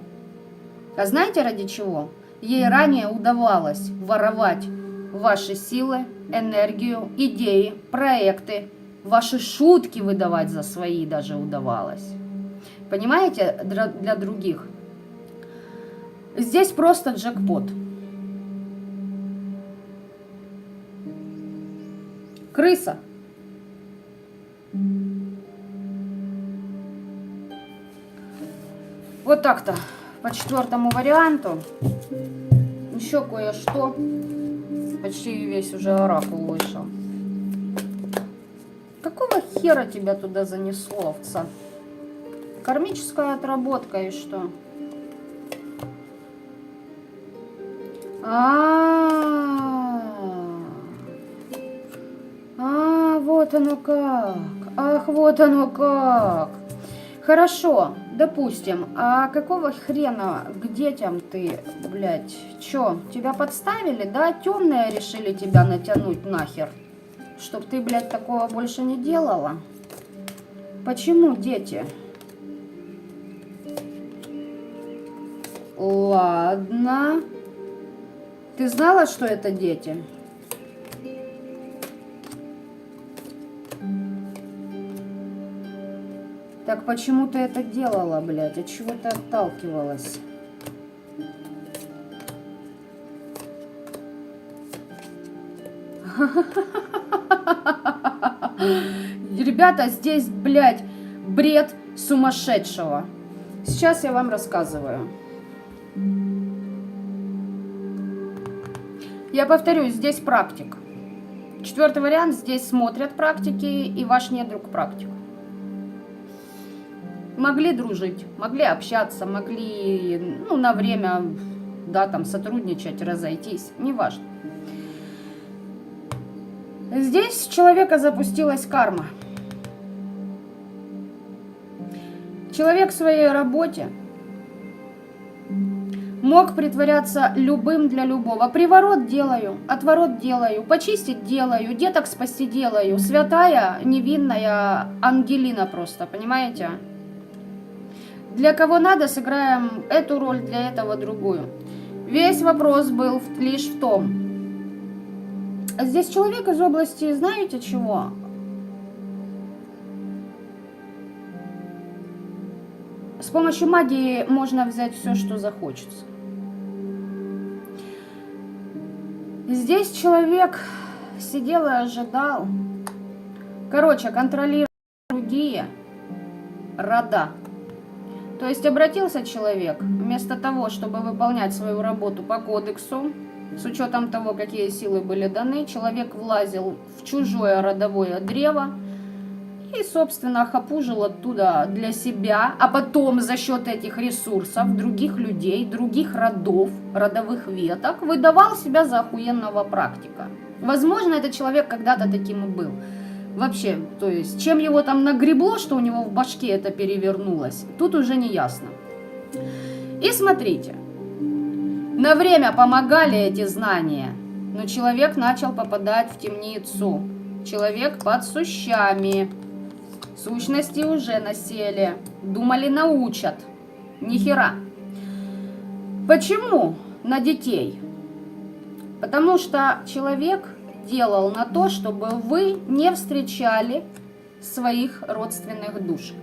А знаете, ради чего? Ей ранее удавалось воровать ваши силы, энергию, идеи, проекты. Ваши шутки выдавать за свои даже удавалось. Понимаете, для других. Здесь просто джекпот. Крыса. Вот так-то. По четвертому варианту. Еще кое-что. Почти весь уже оракул вышел. Какого хера тебя туда занесло, овца? Кармическая отработка и что? Вот оно как. Ах, вот оно как. Хорошо, допустим. А какого хрена к детям ты, блядь, чё? Тебя подставили, да? Темные решили тебя натянуть нахер? Чтоб ты, блядь, такого больше не делала? Почему дети? Ладно. Ты знала, что это дети? Так почему ты это делала, блядь? От чего ты отталкивалась? Ребята, здесь, блядь, бред сумасшедшего. Сейчас я вам рассказываю. Я повторюсь, здесь практик. Четвертый вариант, здесь смотрят практики и ваш недруг практик. Могли дружить, могли общаться, могли, ну, на время, да, там, сотрудничать, разойтись, неважно. Здесь у человека запустилась карма. Человек в своей работе мог притворяться любым для любого. Приворот делаю, отворот делаю, почистить делаю, деток спасти делаю. Святая, невинная Ангелина просто, понимаете? Для кого надо, сыграем эту роль, для этого другую. Весь вопрос был лишь в том. Здесь человек из области, знаете чего? С помощью магии можно взять все, что захочется. Здесь человек сидел и ожидал. Короче, контролировал другие рода. То есть обратился человек, вместо того, чтобы выполнять свою работу по кодексу, с учетом того, какие силы были даны, человек влазил в чужое родовое древо и, собственно, хапужил оттуда для себя, а потом за счет этих ресурсов других людей, других родов, родовых веток, выдавал себя за охуенного практика. Возможно, этот человек когда-то таким и был. Вообще, то есть, чем его там нагребло, что у него в башке это перевернулось, тут уже не ясно. И смотрите, на время помогали эти знания, но человек начал попадать в темницу. Человек под сущами. Сущности уже насели. Думали, научат. Нихера. Почему на детей? Потому что человек делал на то, чтобы вы не встречали своих родственных душ.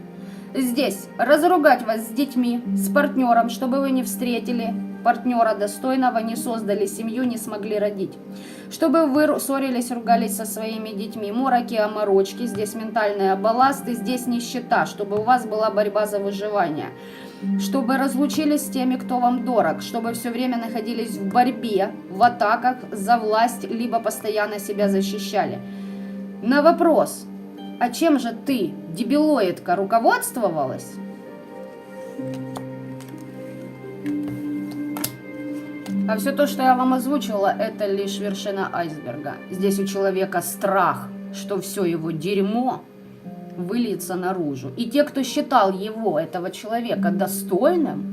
Здесь разругать вас с детьми, с партнером, чтобы вы не встретили партнера достойного, не создали семью, не смогли родить. Чтобы вы ссорились, ругались со своими детьми. Мороки, оморочки, здесь ментальные балласты, здесь нищета, чтобы у вас была борьба за выживание. Чтобы разлучились с теми, кто вам дорог, чтобы все время находились в борьбе, в атаках за власть, либо постоянно себя защищали. На вопрос, а чем же ты, дебилоидка, руководствовалась? А все то, что я вам озвучила, это лишь вершина айсберга. Здесь у человека страх, что все его дерьмо выльется наружу. И те, кто считал его, этого человека, достойным,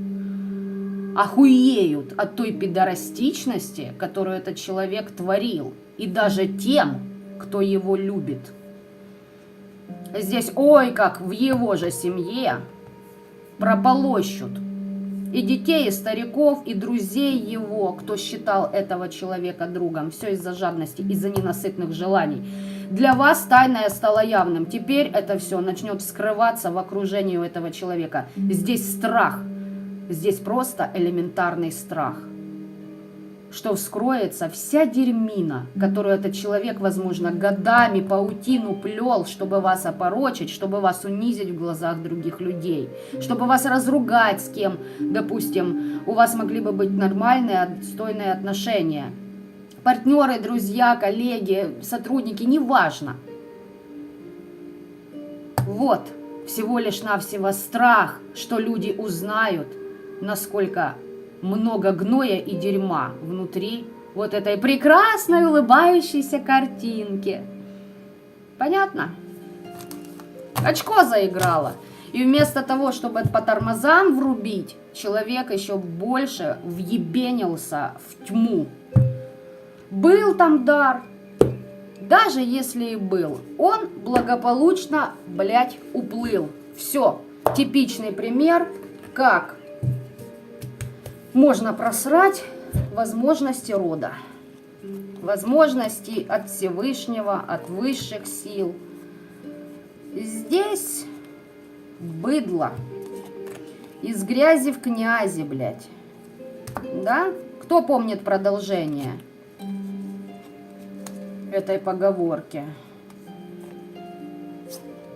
охуеют от той пидорастичности, которую этот человек творил. И даже тем, кто его любит. Здесь, ой, как в его же семье прополощут и детей, и стариков, и друзей его, кто считал этого человека другом. Все из-за жадности, из-за ненасытных желаний. Для вас тайное стало явным. Теперь это все начнет вскрываться в окружении у этого человека. Здесь страх. Здесь просто элементарный страх. Что вскроется вся дерьмина, которую этот человек, возможно, годами паутину плел, чтобы вас опорочить, чтобы вас унизить в глазах других людей, чтобы вас разругать с кем, допустим, у вас могли бы быть нормальные, достойные отношения. Партнеры, друзья, коллеги, сотрудники, неважно. Вот, всего лишь навсего страх, что люди узнают, насколько много гноя и дерьма внутри вот этой прекрасной улыбающейся картинки. Понятно? Очко заиграло. И вместо того, чтобы по тормозам врубить, человек еще больше въебенился в тьму. Был там дар, даже если и был, он благополучно, блядь, уплыл. Все, типичный пример, как можно просрать возможности рода, возможности от Всевышнего, от высших сил. Здесь быдло, из грязи в князи, блядь. Да? Кто помнит продолжение этой поговорки?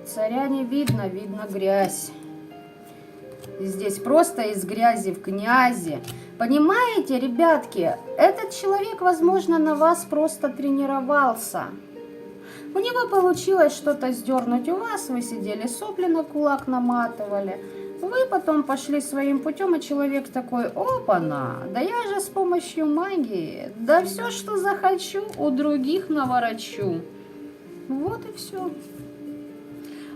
Царя не видно, видно грязь. Здесь просто из грязи в князи. Понимаете, ребятки, этот человек, возможно, на вас просто тренировался. У него получилось что-то сдернуть у вас, вы сидели, сопли на кулак наматывали. Вы потом пошли своим путем, и человек такой: опа-на, да я же с помощью магии, да все, что захочу, у других наворочу. Вот и все.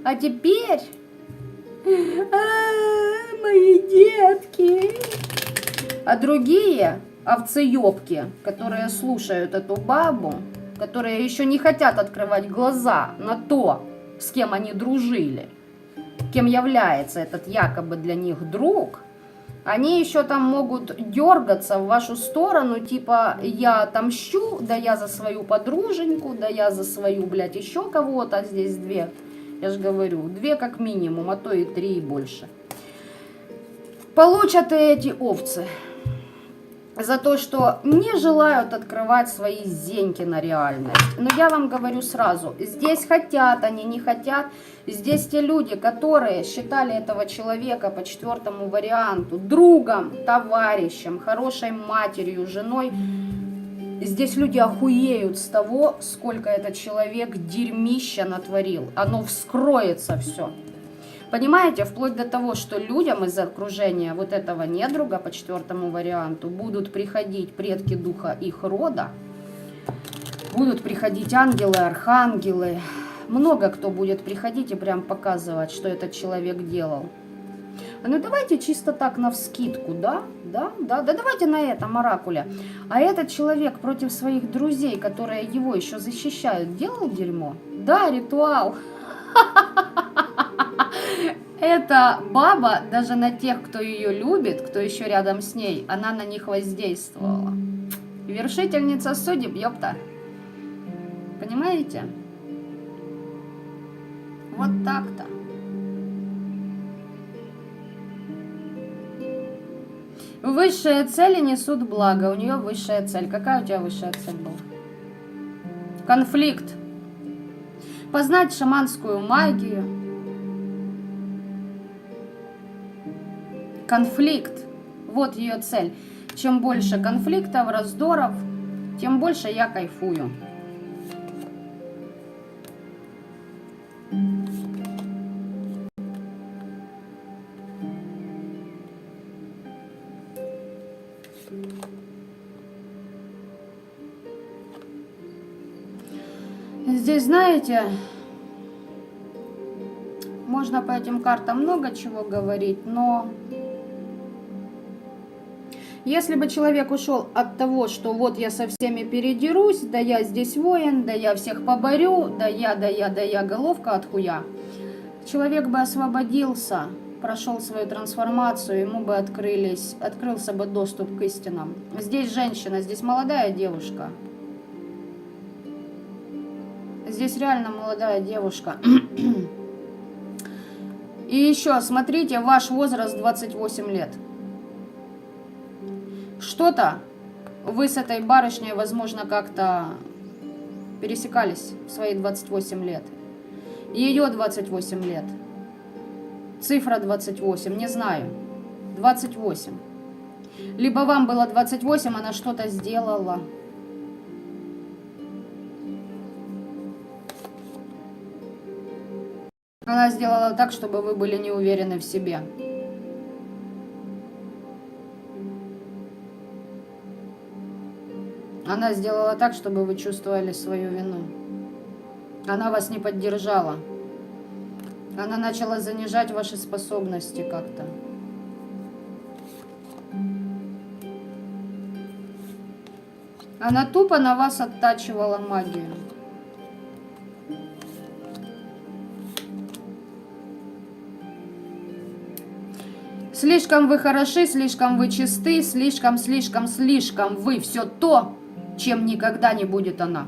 А теперь Мои детки. А другие овцеёбки, которые слушают эту бабу, которые еще не хотят открывать глаза на то, с кем они дружили, кем является этот якобы для них друг, они еще там могут дергаться в вашу сторону, типа, я отомщу, да я за свою подруженьку, да я за свою, блядь, еще кого-то, а здесь две, я же говорю, две как минимум, а то и 3 и больше. Получат и эти овцы за то, что не желают открывать свои зеньки на реальность. Но я вам говорю сразу, здесь хотят они, не хотят. Здесь те люди, которые считали этого человека по 4-му варианту другом, товарищем, хорошей матерью, женой. Здесь люди охуеют с того, сколько этот человек дерьмища натворил. Оно вскроется все. Понимаете, вплоть до того, что людям из окружения вот этого недруга по 4-му варианту будут приходить предки духа их рода, будут приходить ангелы, архангелы, много кто будет приходить и прям показывать, что этот человек делал. Ну давайте чисто так навскидку, да, давайте на этом оракуле. А этот человек против своих друзей, которые его еще защищают, делал дерьмо? Да, ритуал. Эта баба, даже на тех, кто ее любит, кто еще рядом с ней, она на них воздействовала. Вершительница судеб, ёпта. Понимаете? Вот так-то. Высшие цели несут благо. У нее высшая цель. Какая у тебя высшая цель была? Конфликт. Познать шаманскую магию. Конфликт. Вот ее цель. Чем больше конфликтов, раздоров, тем больше я кайфую. Здесь, знаете, можно по этим картам много чего говорить, но если бы человек ушел от того, что вот я со всеми передерусь, да я здесь воин, да я всех поборю, да я, головка от хуя, человек бы освободился, прошел свою трансформацию, ему бы открылся бы доступ к истинам. Здесь женщина, здесь молодая девушка. Здесь реально молодая девушка. И еще, смотрите, ваш возраст 28 лет. Что-то вы с этой барышней, возможно, как-то пересекались в свои 28 лет. Ее 28 лет. Цифра 28, не знаю. 28. Либо вам было 28, она что-то сделала. Она сделала так, чтобы вы были не уверены в себе. Она сделала так, чтобы вы чувствовали свою вину. Она вас не поддержала. Она начала занижать ваши способности как-то. Она тупо на вас оттачивала магию. Слишком вы хороши, слишком вы чисты, слишком вы все то, чем никогда не будет она.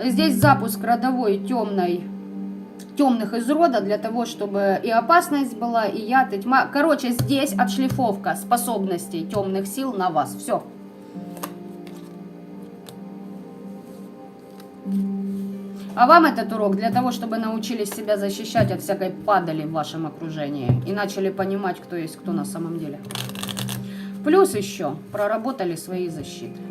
Здесь запуск родовой темных из рода для того, чтобы и опасность была, и яд, и тьма. Короче, здесь отшлифовка способностей темных сил на вас. Все. А вам этот урок для того, чтобы научились себя защищать от всякой падали в вашем окружении и начали понимать, кто есть кто на самом деле. Плюс еще проработали свои защиты.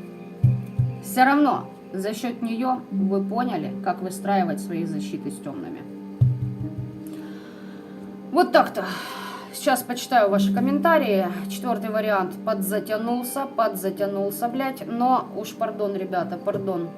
Все равно за счет нее вы поняли, как выстраивать свои защиты с темными. Вот так-то. Сейчас почитаю ваши комментарии. 4-й вариант подзатянулся, блядь. Но уж пардон, ребята, пардон.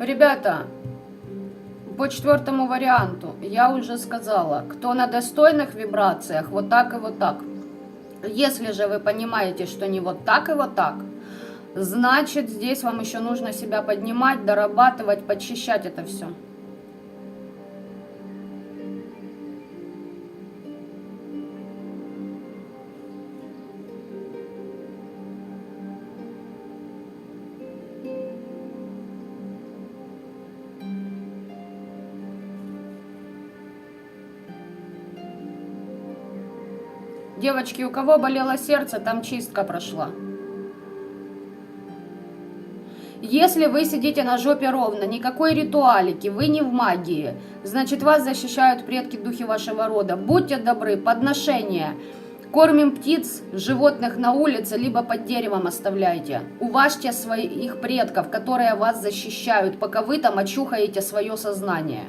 Ребята, по четвертому варианту я уже сказала, кто на достойных вибрациях, вот так и вот так. Если же вы понимаете, что не вот так и вот так, значит, здесь вам еще нужно себя поднимать, дорабатывать, подчищать это все. Девочки, у кого болело сердце, там чистка прошла. Если вы сидите на жопе ровно, никакой ритуалики, вы не в магии, значит, вас защищают предки, духи вашего рода. Будьте добры, подношения. Кормим птиц, животных на улице, либо под деревом оставляйте. Уважьте своих предков, которые вас защищают, пока вы там очухаете свое сознание.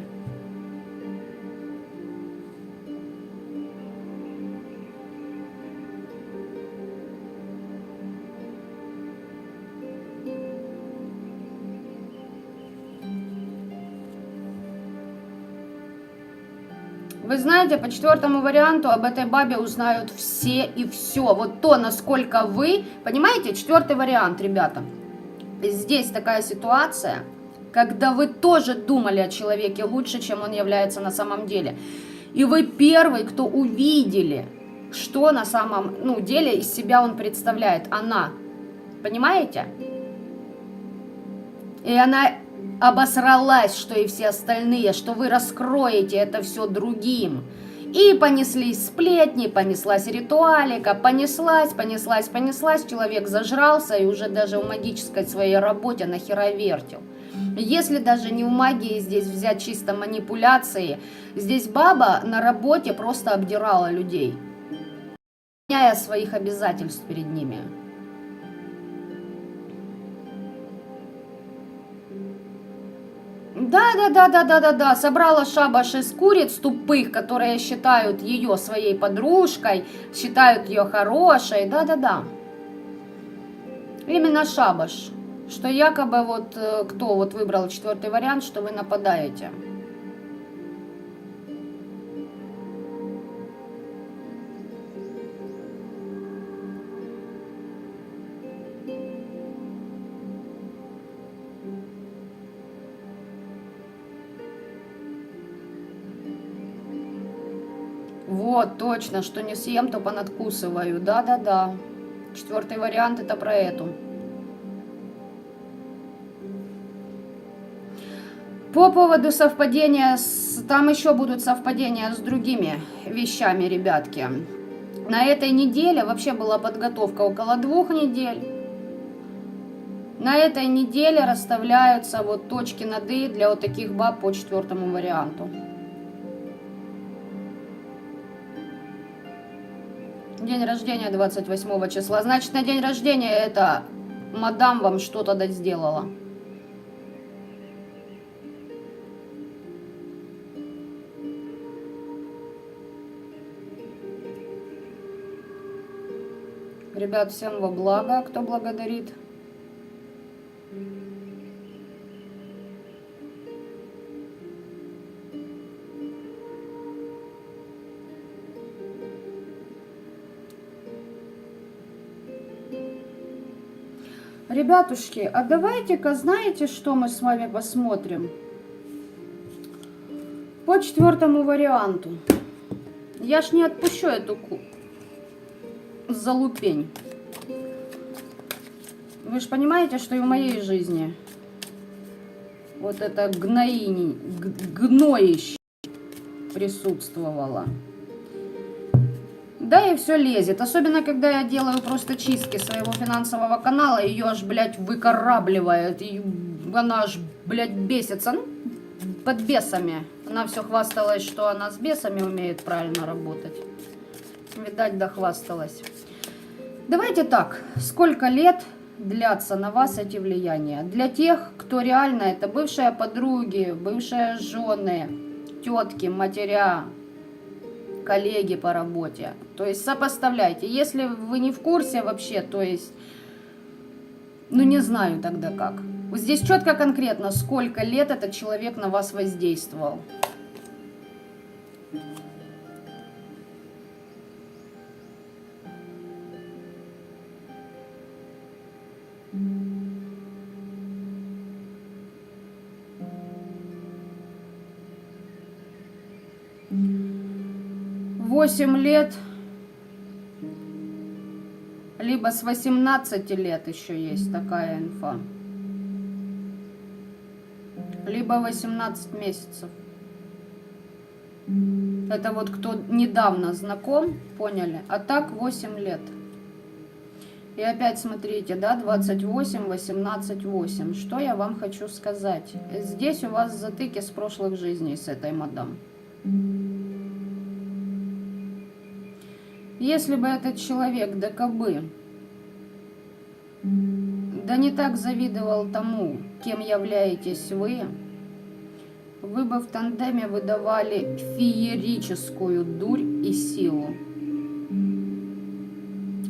Вы знаете, по четвертому варианту об этой бабе узнают все и все. Вот то, насколько вы... Понимаете, четвертый вариант, ребята. Здесь такая ситуация, когда вы тоже думали о человеке лучше, чем он является на самом деле. И вы первый, кто увидели, что на самом деле из себя он представляет. Она. Понимаете? И она... обосралась, что и все остальные, что вы раскроете это все другим. И понеслись сплетни, понеслась ритуалика, понеслась, человек зажрался и уже даже в магической своей работе нахеровертил. Если даже не в магии здесь взять чисто манипуляции, здесь баба на работе просто обдирала людей, не выполняя своих обязательств перед ними. Да, собрала шабаш из куриц тупых, которые считают ее своей подружкой, считают ее хорошей, да. Именно шабаш, что якобы вот кто вот выбрал четвертый вариант, что вы нападаете. Вот, точно, что не съем, то понадкусываю. Да. Четвертый вариант это про эту. По поводу совпадения, там еще будут совпадения с другими вещами, ребятки. На этой неделе вообще была подготовка около 2 недель. На этой неделе расставляются вот точки над «и» для вот таких баб по четвертому варианту. День рождения 28 числа. Значит, на день рождения эта мадам вам что-то сделала. Ребят, всем во благо, кто благодарит. Ребятушки, а давайте-ка, знаете, что мы с вами посмотрим? По четвертому варианту. Я ж не отпущу эту залупень. Вы же понимаете, что и в моей жизни вот это гноище присутствовало. Да, и все лезет. Особенно, когда я делаю просто чистки своего финансового канала, ее аж, блядь, выкарабливает. И она аж, блядь, бесится. Ну, под бесами. Она все хвасталась, что она с бесами умеет правильно работать. Видать, дохвасталась. Давайте так. Сколько лет длятся на вас эти влияния? Для тех, кто реально это бывшие подруги, бывшие жены, тетки, матеря, коллеги по работе. То есть сопоставляйте. Если вы не в курсе вообще, то есть, ну не знаю тогда как. Вот здесь четко конкретно, сколько лет этот человек на вас воздействовал. Восемь лет, либо с 18 лет еще есть такая инфа. Либо 18 месяцев. Это вот кто недавно знаком, поняли? А так 8 лет. И опять смотрите, да, 28, 18, 8. Что я вам хочу сказать? Здесь у вас затыки с прошлых жизней с этой мадам. Если бы этот человек ДКБ, да не так завидовал тому, кем являетесь вы бы в тандеме выдавали феерическую дурь и силу.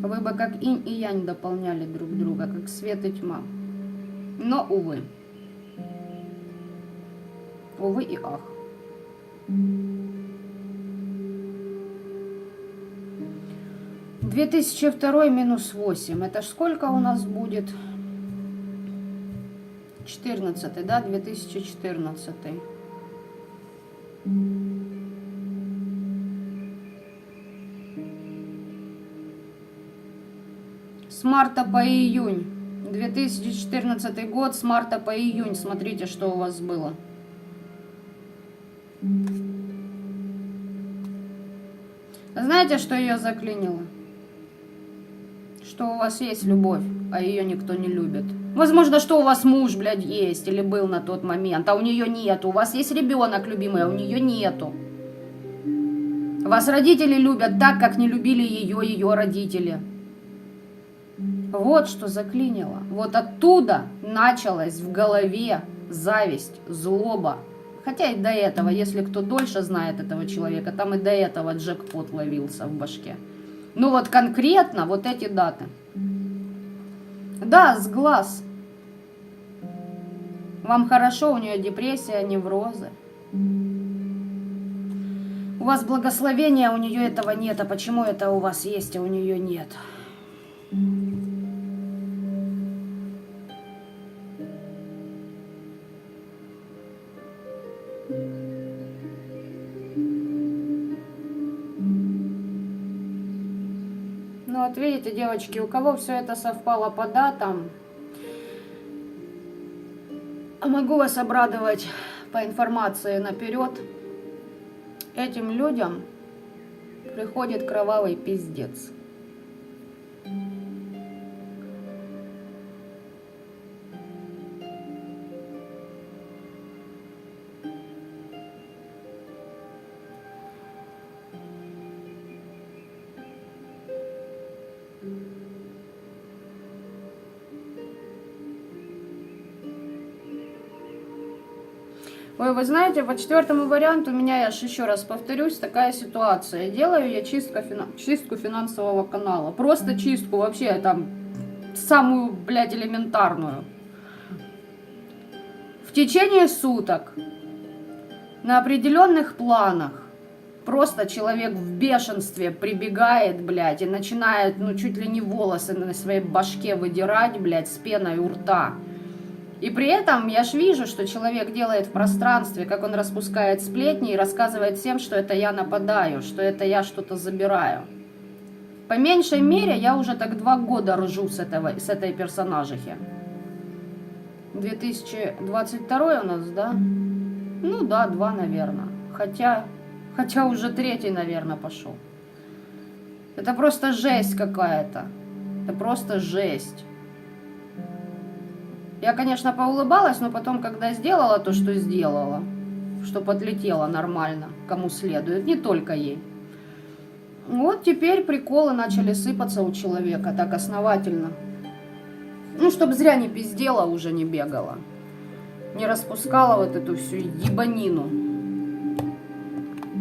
Вы бы как инь и янь дополняли друг друга, как свет и тьма. Но, увы. Увы и ах. — 2002 минус 8. Это ж сколько у нас будет? 14, да? 2014. С марта по июнь. 2014 год, с марта по июнь. Смотрите, что у вас было. Знаете, что ее заклинило? Что у вас есть любовь, а ее никто не любит. Возможно, что у вас муж, блядь, есть или был на тот момент, а у нее нету. У вас есть ребенок любимый, а у нее нету. Вас родители любят так, как не любили ее родители. Вот что заклинило. Вот оттуда началась в голове зависть, злоба. Хотя и до этого, если кто дольше знает этого человека, там и до этого джекпот ловился в башке. Ну вот конкретно вот эти даты. Да, с глаз. Вам хорошо, у нее депрессия, неврозы. У вас благословения, у нее этого нет. А почему это у вас есть, а у нее нет? Ну вот видите, девочки, у кого все это совпало по датам, могу вас обрадовать по информации наперед. Этим людям приходит кровавый пиздец. Ой, вы знаете, по четвертому варианту у меня, я еще раз повторюсь, такая ситуация. Делаю я чистку финансового канала. Просто чистку вообще, там, самую, блядь, элементарную. В течение суток, на определенных планах, просто человек в бешенстве прибегает, блядь, и начинает, ну, чуть ли не волосы на своей башке выдирать, блядь, с пеной у рта. И при этом я ж вижу, что человек делает в пространстве, как он распускает сплетни и рассказывает всем, что это я нападаю, что это я что-то забираю. По меньшей мере, я уже так 2 года ржу с этой персонажихи. 2022 у нас, да? Ну да, 2, наверное. Хотя уже 3, наверное, пошел. Это просто жесть какая-то. Это просто жесть. Я, конечно, поулыбалась, но потом, когда сделала то, что сделала, что подлетела нормально, кому следует, не только ей. Вот теперь приколы начали сыпаться у человека так основательно. Ну, чтобы зря не пиздела, уже не бегала. Не распускала вот эту всю ебанину.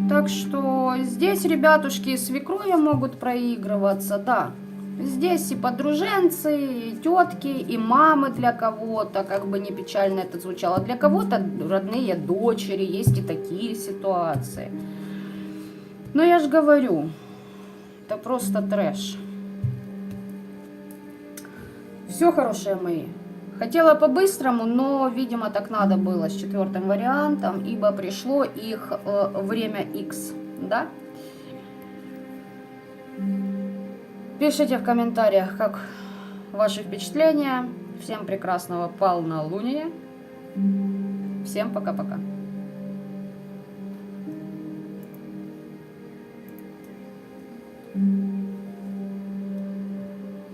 Так что здесь, ребятушки, свекрови могут проигрываться, да. Здесь и подруженцы, и тетки, и мамы для кого-то, как бы не печально это звучало. Для кого-то родные дочери, есть и такие ситуации. Но я же говорю, это просто трэш. Все, хорошие мои. Хотела по-быстрому, но, видимо, так надо было с 4-м вариантом, ибо пришло их время X, да? Пишите в комментариях, как ваши впечатления. Всем прекрасного полнолуния. Всем пока-пока.